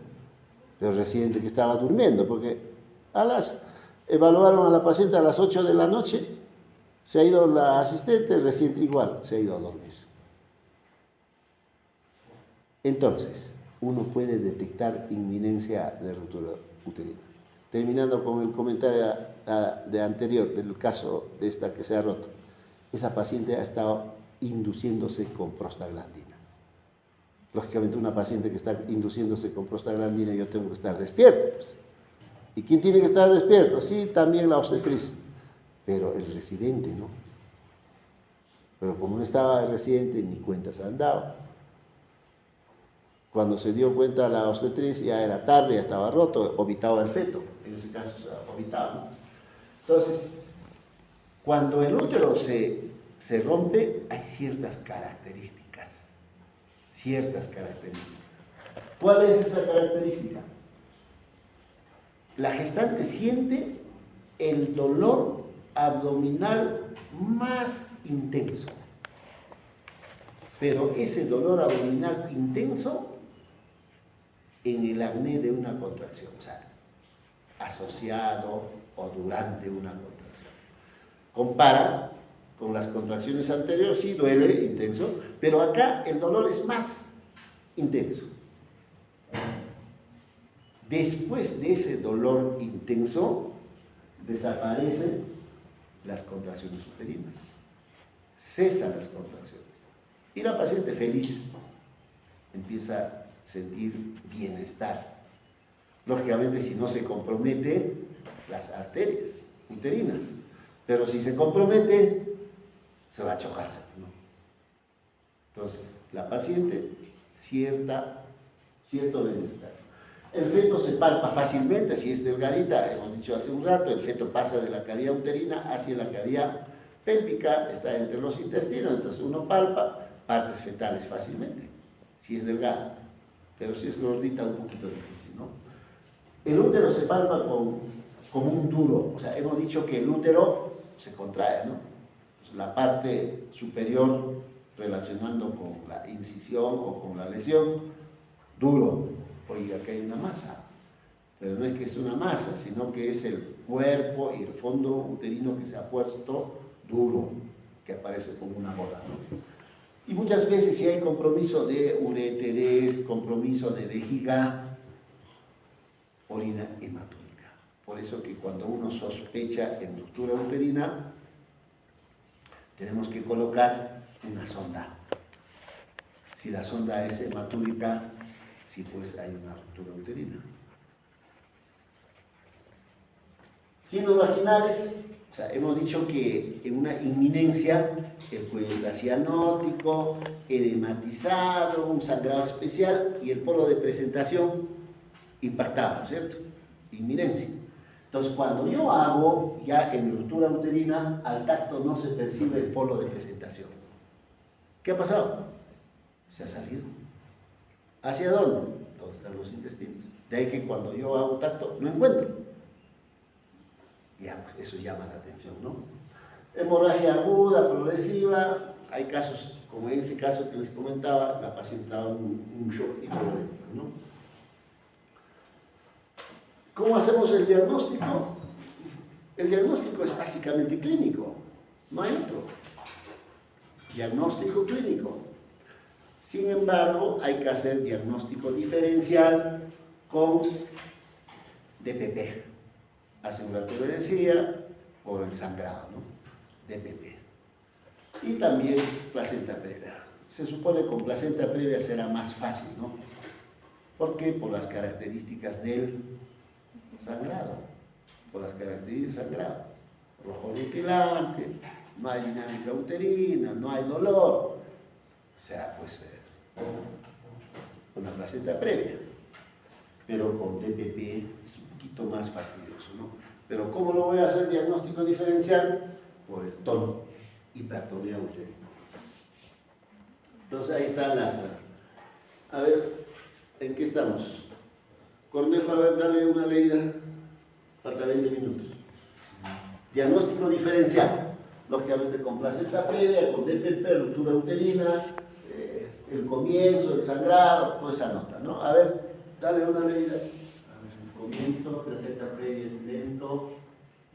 pero el residente que estaba durmiendo, porque evaluaron a la paciente a las 8 de la noche, se ha ido la asistente, el residente igual se ha ido a dormir. Entonces, uno puede detectar inminencia de ruptura uterina. Terminando con el comentario de anterior del caso de esta que se ha roto. Esa paciente ha estado induciéndose con prostaglandina. Lógicamente una paciente que está induciéndose con prostaglandina, yo tengo que estar despierto, pues. ¿Y quién tiene que estar despierto? Sí, también la obstetriz, pero el residente no. Pero como no estaba el residente, ni cuenta se han dado. Cuando se dio cuenta la obstetriz, ya era tarde, ya estaba roto, vomitaba el feto. En ese caso se vomitaba, ¿no? Entonces, cuando el útero se rompe, hay ciertas características. Ciertas características. ¿Cuál es esa característica? La gestante siente el dolor abdominal más intenso. Pero ese dolor abdominal intenso en el acné de una contracción, o sea, asociado o durante una contracción. Compara con las contracciones anteriores, sí duele intenso, pero acá el dolor es más intenso. Después de ese dolor intenso, desaparecen las contracciones uterinas, cesan las contracciones. Y la paciente feliz empieza a sentir bienestar. Lógicamente, si no se compromete las arterias uterinas, pero si se compromete, se va a chocar, ¿no? Entonces, la paciente, cierto bienestar. El feto se palpa fácilmente, si es delgadita, hemos dicho hace un rato, el feto pasa de la cavidad uterina hacia la cavidad pélvica, está entre los intestinos, entonces uno palpa partes fetales fácilmente, si es delgada, pero si es gordita un poquito difícil, ¿no? El útero se palpa como un duro, o sea, hemos dicho que el útero se contrae, ¿no? Entonces, la parte superior relacionando con la incisión o con la lesión, duro. Oiga, acá hay una masa, pero no es que es una masa, sino que es el cuerpo y el fondo uterino que se ha puesto duro, que aparece como una bola, ¿no? Y muchas veces si hay compromiso de ureteres, compromiso de vejiga, orina hematúrica. Por eso que cuando uno sospecha en ruptura uterina, tenemos que colocar una sonda. Si la sonda es hematúrica, sí, pues hay una ruptura uterina. Signos vaginales, o sea, hemos dicho que en una inminencia el cuello está cianótico, edematizado, un sangrado especial y el polo de presentación impactado, ¿cierto? Inminencia. Entonces, cuando yo hago ya en ruptura uterina, al tacto no se percibe el polo de presentación. ¿Qué ha pasado? Se ha salido. ¿Hacia dónde? ¿Dónde están los intestinos? De ahí que cuando yo hago tacto, no encuentro. Ya, pues eso llama la atención, ¿no? Hemorragia aguda, progresiva, hay casos, como en ese caso que les comentaba, la paciente daba un shock hidroléctrico, ¿no? ¿Cómo hacemos el diagnóstico? El diagnóstico es básicamente clínico, no hay otro. Diagnóstico clínico. Sin embargo, hay que hacer diagnóstico diferencial con DPP. Hace un rato le decía, por el sangrado, ¿no? DPP. Y también placenta previa. Se supone que con placenta previa será más fácil, ¿no? ¿Por qué? Por las características del sangrado. Por las características del sangrado. Rojo rutilante, no hay dinámica uterina, no hay dolor. O sea, pues, una placenta previa. Pero con DPP es un poquito más fastidioso, ¿no? Pero ¿cómo lo voy a hacer diagnóstico diferencial? Por el tono, hipertonía uterina. Entonces ahí están las... A ver, ¿en qué estamos? Cornejo, a ver, dale una leída. Falta 20 minutos. Diagnóstico diferencial. Lógicamente con placenta previa, con DPP, ruptura uterina, el comienzo, el sangrado, toda esa nota, ¿no? A ver, dale una leída. El comienzo, placenta previa es lento,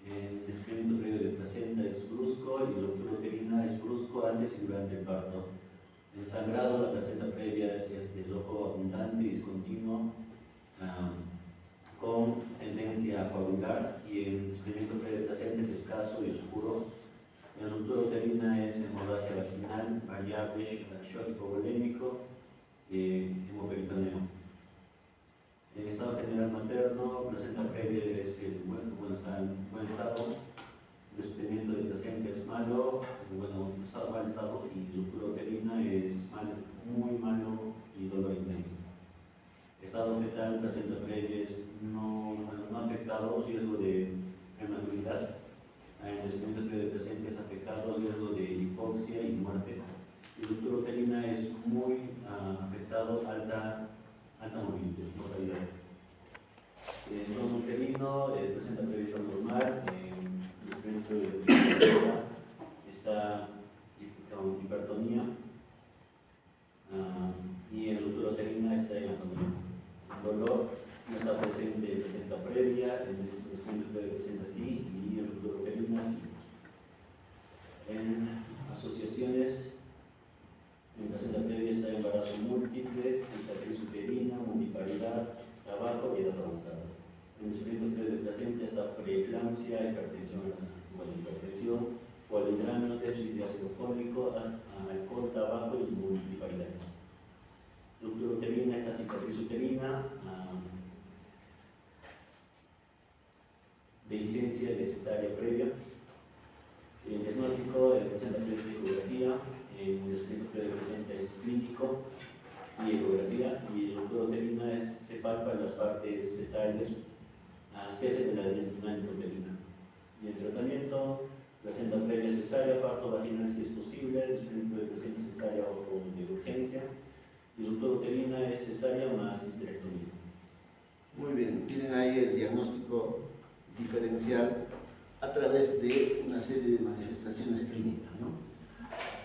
el desprendimiento previo de placenta es brusco y la ruptura uterina es brusco antes y durante el parto. El sangrado, la placenta previa es de rojo abundante y discontinuo, con tendencia a coagular, y el desprendimiento previo de placenta es escaso y oscuro. La ruptura uterina es hemorragia vaginal, variable, shock hipovolémico, hemoperitoneo. En estado general materno, placenta previa es está en buen estado, desprendimiento de placenta es malo, mal estado, y ruptura uterina es malo, muy malo y dolor intenso. Estado fetal, placenta previa es no afectado, riesgo de prematuridad. El desprendimiento previo de placenta es afectado, riesgo de hipoxia y muerte. Y ruptura uterina es muy afectado, alta mortalidad. Tono uterino, presenta previsión normal, dentro de la está con hipertonía y en ruptura uterina está en atonía. Dolor no está presente en placenta previa, en desprendimiento previo de placenta sí, y en ruptura uterina sí. En asociaciones, en placenta previa está embarazo múltiple, cicatriz uterina, multiparidad, tabaco y edad avanzada. En el desprendimiento previo de placenta está preeclampsia, hipertensión, polidramios, déficit de ácido fólico, alcohol, tabaco y multiparidad. Ruptura uterina está cicatriz uterina, dehiscencia de cesárea previa. El diagnóstico de placenta previa de ecografía, el desprendimiento previo de placenta es clínico y ecografía, y la ruptura uterina se palpa en las partes fetales, cese de la intrauterina. Y el tratamiento, placenta previa cesárea, parto vaginal si es posible, desprendimiento de placenta cesárea o de urgencia, y ruptura uterina es cesárea más histerectomía. Muy bien, tienen ahí el diagnóstico diferencial a través de una serie de manifestaciones clínicas, ¿no?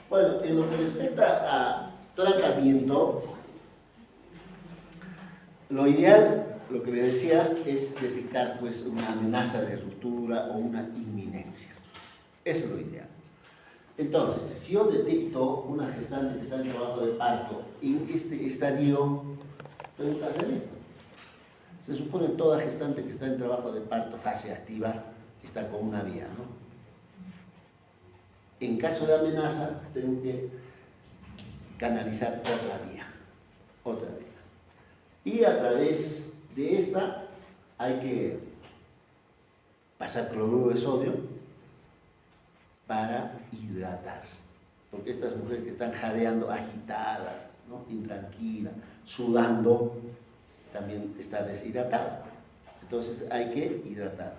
Bueno, en lo que respecta a tratamiento, lo ideal, lo que le decía, es detectar pues una amenaza de ruptura o una inminencia. Eso es lo ideal. Entonces, si yo detecto una gestante que está en trabajo de parto en este estadio, tengo que hacer esto. Se supone toda gestante que está en trabajo de parto, fase activa, está con una vía, ¿no? En caso de amenaza, tengo que canalizar otra vía. Y a través de esta hay que pasar cloruro de sodio para hidratar. Porque estas mujeres que están jadeando, agitadas, ¿no?, intranquilas, sudando, también está deshidratado. Entonces hay que hidratar.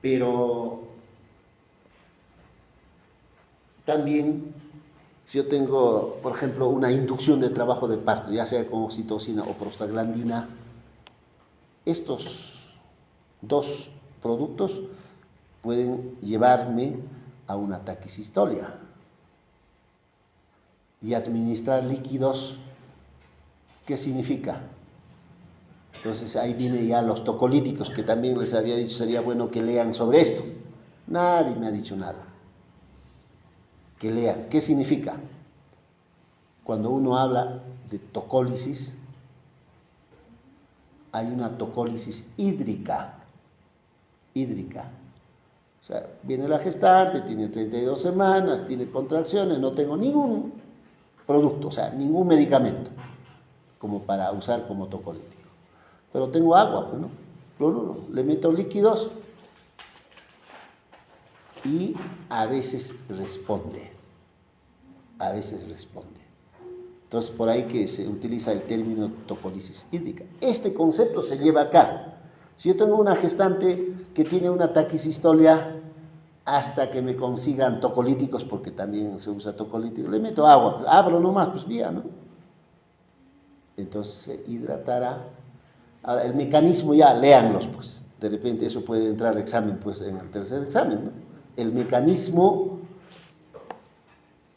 Pero también, si yo tengo, por ejemplo, una inducción de trabajo de parto, ya sea con oxitocina o prostaglandina, estos dos productos pueden llevarme a una taquicistolia y administrar líquidos. ¿Qué significa? Entonces ahí vienen ya los tocolíticos, que también les había dicho, sería bueno que lean sobre esto. Nadie me ha dicho nada. Que lean. ¿Qué significa? Cuando uno habla de tocólisis, hay una tocólisis hídrica. O sea, viene la gestante, tiene 32 semanas, tiene contracciones, no tengo ningún producto, o sea, ningún medicamento como para usar como tocolítico. Pero tengo agua, pues, ¿no? Cloruro, le meto líquidos y a veces responde. Entonces, por ahí que se utiliza el término tocolisis hídrica. Este concepto se lleva acá. Si yo tengo una gestante que tiene una taquicistolia, hasta que me consigan tocolíticos, porque también se usa tocolítico, le meto agua, abro nomás, pues vía, ¿no? Entonces se hidratará. Ahora, el mecanismo ya, léanlos, pues. De repente eso puede entrar al examen, pues, en el tercer examen, ¿no? El mecanismo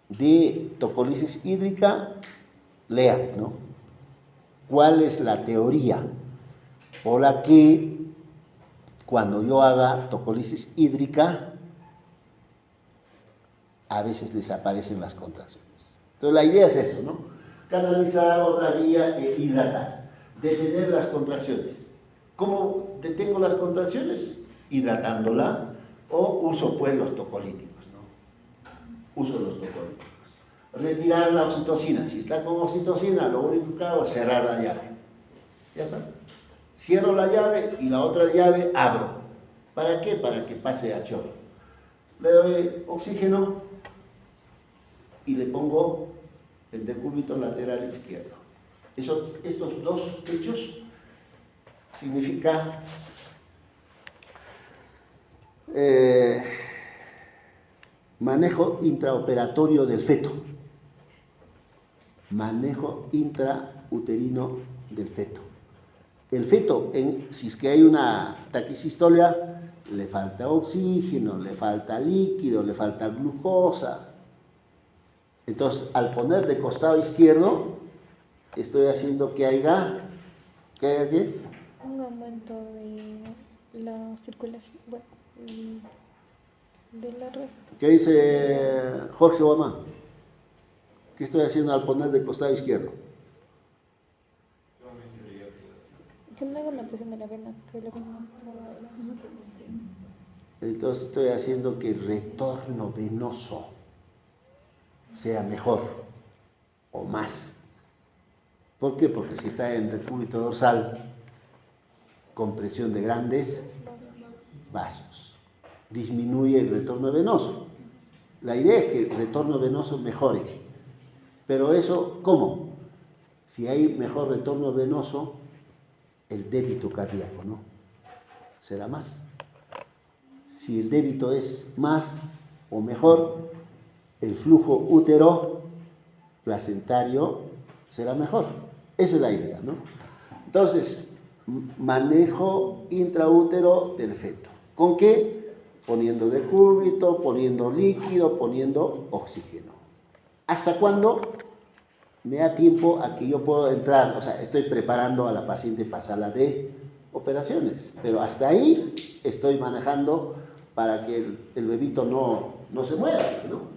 de tocolisis hídrica, lean, ¿no? ¿Cuál es la teoría por la que cuando yo haga tocolisis hídrica a veces desaparecen las contracciones? Entonces la idea es eso, ¿no? Canalizar otra vía e hidratar, detener las contracciones. ¿Cómo detengo las contracciones? Hidratándola, o uso pues los tocolíticos, ¿no? Uso los tocolíticos. retirar la oxitocina. Si está con oxitocina, lo único que hago es cerrar la llave. Ya está. Cierro la llave y la otra llave abro. ¿Para qué? Para que pase a chorro. Le doy oxígeno y le pongo el decúbito lateral izquierdo. Estos dos hechos significa manejo intraoperatorio del feto. Manejo intrauterino del feto. El feto, si es que hay una taquicistolia, le falta oxígeno, le falta líquido, le falta glucosa. Entonces, al poner de costado izquierdo, estoy haciendo que haya, ¿qué hay aquí? Un aumento de la circulación, bueno, de la red. ¿Qué dice Jorge Obama? ¿Qué estoy haciendo al poner de costado izquierdo? Que no haga una presión de la vena, que la vena Entonces estoy haciendo que el retorno venoso sea mejor o más. ¿Por qué? Porque si está en decúbito dorsal, compresión de grandes vasos, disminuye el retorno venoso. La idea es que el retorno venoso mejore. Pero eso, ¿cómo? Si hay mejor retorno venoso, el débito cardíaco, ¿no? Será más. Si el débito es más o mejor, el flujo útero placentario será mejor. Esa es la idea, ¿no? Entonces, manejo intraútero del feto. ¿Con qué? Poniendo decúbito, poniendo líquido, poniendo oxígeno. ¿Hasta cuándo? Me da tiempo a que yo puedo entrar, o sea, estoy preparando a la paciente para sala de operaciones, pero hasta ahí estoy manejando para que el bebito no se muera, ¿no?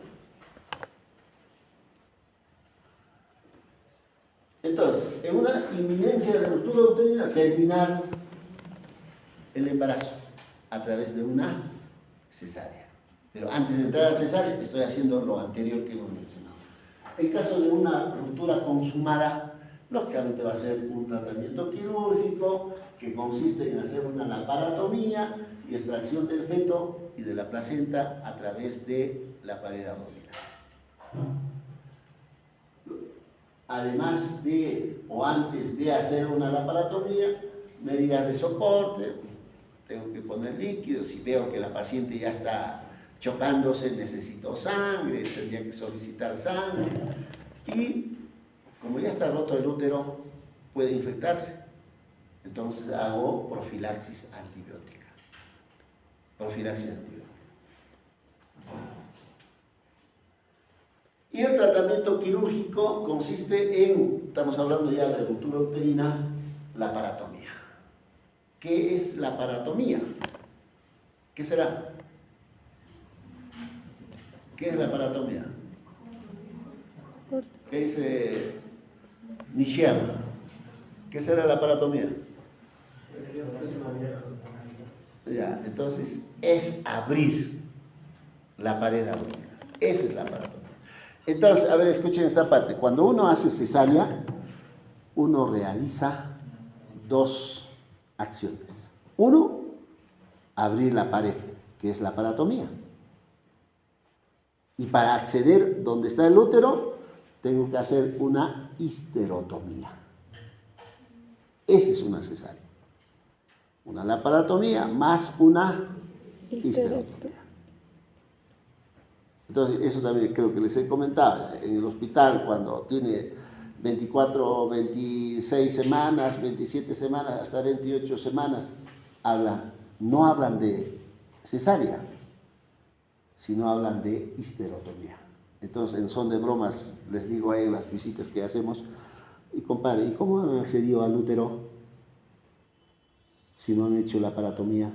Entonces, en una inminencia de ruptura uterina, terminar el embarazo a través de una cesárea. Pero antes de entrar a la cesárea, estoy haciendo lo anterior que hemos mencionado. En caso de una ruptura consumada, lógicamente va a ser un tratamiento quirúrgico que consiste en hacer una laparotomía y extracción del feto y de la placenta a través de la pared abdominal. Además de, o antes de hacer una laparotomía, medidas de soporte, tengo que poner líquido, si veo que la paciente ya está chocándose, necesito sangre, tendría que solicitar sangre, y como ya está roto el útero, puede infectarse, entonces hago profilaxis antibiótica. Profilaxis antibiótica. Y el tratamiento quirúrgico consiste en, estamos hablando ya de ruptura uterina, la laparotomía. ¿Qué es la laparotomía? ¿Qué será? ¿Qué es la laparotomía? ¿Qué dice Nishiyama? ¿Qué será la laparotomía? Ya, entonces es abrir la pared abdominal. Esa es la laparotomía. Entonces, a ver, escuchen esta parte. Cuando uno hace cesárea, uno realiza dos acciones. Uno, abrir la pared, que es la laparotomía. Y para acceder donde está el útero, tengo que hacer una histerotomía. Esa es una cesárea. Una laparotomía más una histerotomía. Entonces, eso también creo que les he comentado. En el hospital, cuando tiene 24, 26 semanas, 27 semanas, hasta 28 semanas, no hablan de cesárea, sino hablan de histerotomía. Entonces, en son de bromas, les digo ahí en las visitas que hacemos, y compadre, ¿y cómo han accedido al útero si no han hecho la laparotomía?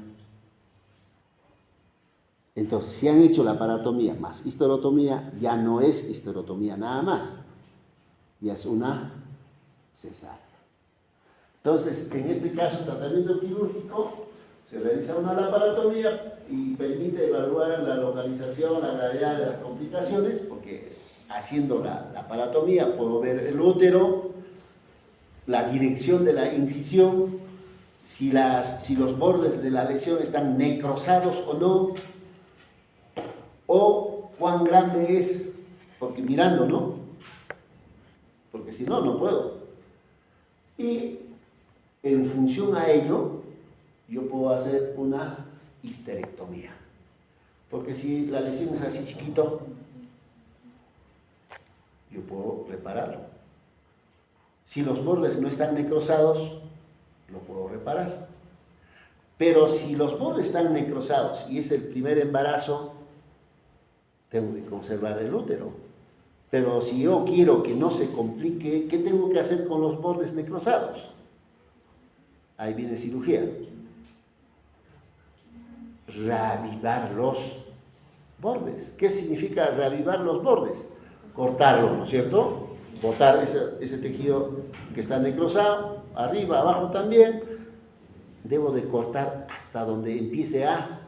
Entonces, si han hecho la laparotomía más histerotomía, ya no es histerotomía nada más, ya es una cesárea. Entonces, en este caso, tratamiento quirúrgico, se realiza una laparotomía y permite evaluar la localización, la gravedad de las complicaciones, porque haciendo la palatomía, puedo ver el útero, la dirección de la incisión, si los bordes de la lesión están necrosados o no, o cuán grande es, porque mirando, ¿no? Porque si no, no puedo. Y en función a ello, yo puedo hacer una histerectomía. Porque si la lesión es así chiquito, yo puedo repararlo. Si los bordes no están necrosados, lo puedo reparar. Pero si los bordes están necrosados y es el primer embarazo, tengo que conservar el útero. Pero si yo quiero que no se complique, ¿qué tengo que hacer con los bordes necrosados? Ahí viene cirugía. Reavivar los bordes. ¿Qué significa reavivar los bordes? Cortarlo, ¿no es cierto? Botar ese tejido que está necrosado, arriba, abajo también. Debo de cortar hasta donde empiece a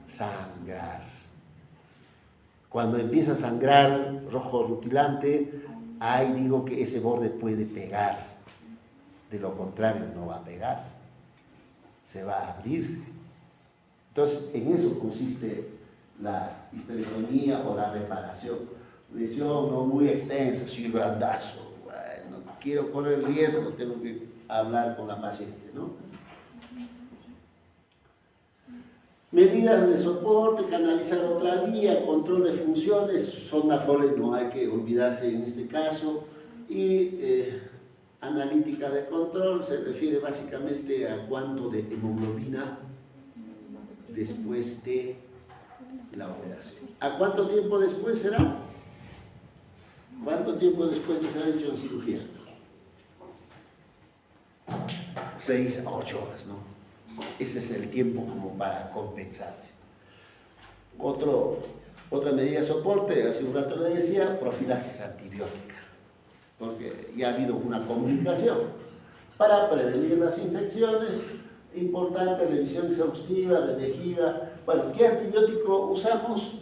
sangrar. Cuando empieza a sangrar rojo rutilante, ahí digo que ese borde puede pegar. De lo contrario, no va a pegar. Se va a abrirse. Entonces, en eso consiste la histerectomía o la reparación. Lesión no muy extensa, sí, grandazo. Bueno, quiero correr riesgo, tengo que hablar con la paciente, ¿no? Medidas de soporte, canalizar otra vía, control de funciones, sonda Foley no hay que olvidarse en este caso. Y analítica de control se refiere básicamente a cuánto de hemoglobina después de la operación. ¿A cuánto tiempo después será? ¿Cuánto tiempo después de ser hecho en cirugía? 6 a 8 horas, ¿no? Ese es el tiempo como para compensarse. Otra medida de soporte, hace un rato le decía, profilaxis antibiótica, porque ya ha habido una comunicación para prevenir las infecciones. Importante, revisión exhaustiva de vejiga. Bueno, ¿qué antibiótico usamos?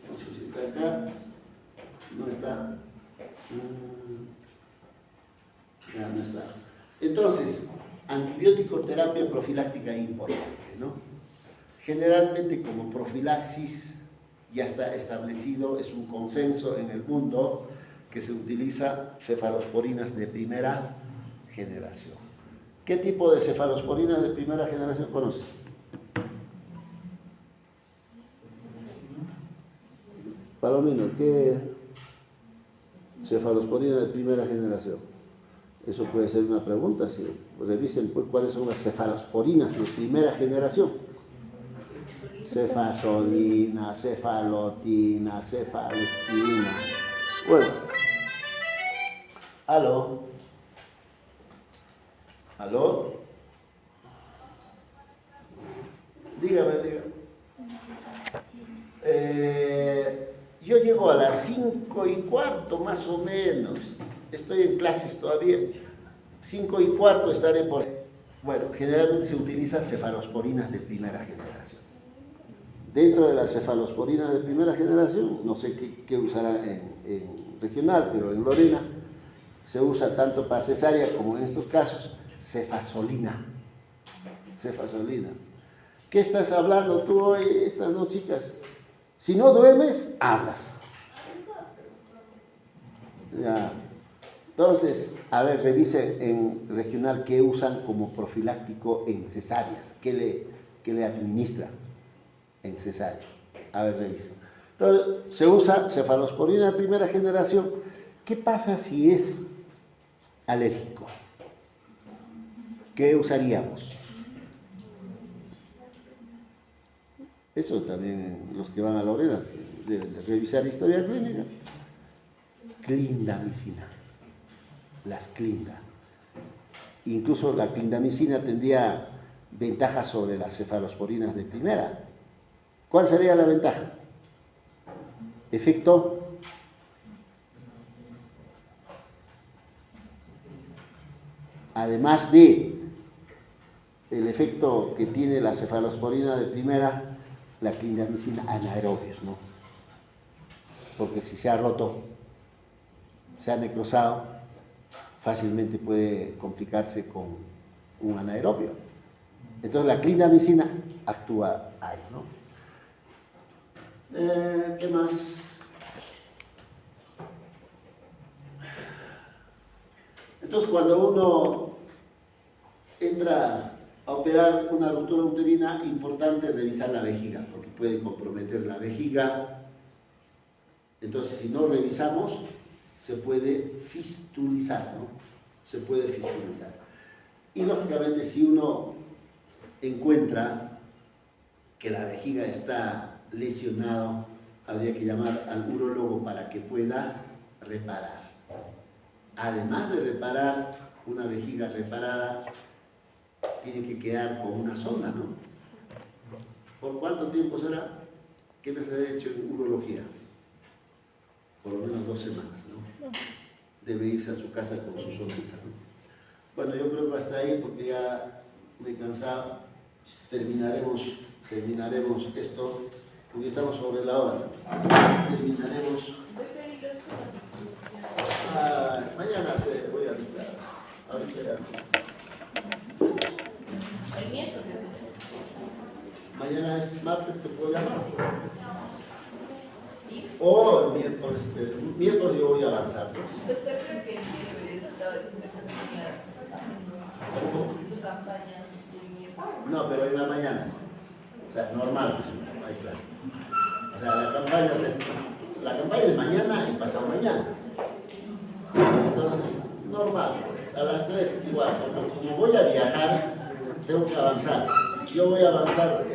No sé si está acá. No está. Ya no está. Entonces, antibiótico terapia profiláctica importante, ¿no? Generalmente como profilaxis ya está establecido, es un consenso en el mundo que se utiliza cefalosporinas de primera generación. ¿Qué tipo de cefalosporinas de primera generación conoces? Palomino, ¿qué cefalosporina de primera generación? Eso puede ser una pregunta, si revisen pues, cuáles son las cefalosporinas de primera generación. Cefazolina, cefalotina, cefalexina. Bueno. ¿Aló? ¿Aló? Dígame. Yo llego a las 5:15 más o menos. Estoy en clases todavía. 5:15 estaré por ahí. Bueno, generalmente se utiliza cefalosporinas de primera generación. Dentro de las cefalosporinas de primera generación, no sé qué usará en regional, pero en Lorena se usa tanto para cesárea como en estos casos, cefazolina. Cefazolina. ¿Qué estás hablando tú hoy, estas dos chicas? Si no duermes, hablas. Ya. Entonces, a ver, revise en regional qué usan como profiláctico en cesáreas, qué le administran en cesárea. A ver, revise. Entonces, se usa cefalosporina de primera generación. ¿Qué pasa si es alérgico? ¿Qué usaríamos? Eso también los que van a Lorena deben de revisar historia clínica. Clindamicina. Las clinda. Incluso la clindamicina tendría ventajas sobre las cefalosporinas de primera. ¿Cuál sería la ventaja? Efecto además de el efecto que tiene la cefalosporina de primera, la clindamicina anaerobios, ¿no? Porque si se ha roto se ha necrosado, fácilmente puede complicarse con un anaerobio. Entonces la clindamicina actúa ahí, ¿no? ¿Qué más? Entonces cuando uno entra a operar una ruptura uterina, importante revisar la vejiga, porque puede comprometer la vejiga. Entonces si no revisamos, se puede fistulizar, ¿no? Se puede fistulizar. Y lógicamente si uno encuentra que la vejiga está lesionado, habría que llamar al urólogo para que pueda reparar. Además de reparar, una vejiga reparada tiene que quedar con una sonda, ¿no? ¿Por cuánto tiempo será? ¿Qué les ha hecho en urología? Por lo menos 2 semanas, ¿no? Debe irse a su casa con su sondita, ¿no? Bueno, yo creo que hasta ahí, porque ya me he cansado. Terminaremos esto, porque estamos sobre la hora. Terminaremos. Mañana te voy a avisar. Ahorita ya. El miércoles. Mañana es martes, te puedo llamar. O el miércoles yo voy a avanzar. Doctor, creo que el miércoles estaba diciendo que tenía su campaña de miércoles. No, pero en la mañana. O sea, normal, pues, no hay clase. O sea, la campaña es mañana y pasado mañana. Entonces, normal, a las 3 igual, porque como voy a viajar, tengo que avanzar. Yo voy a avanzar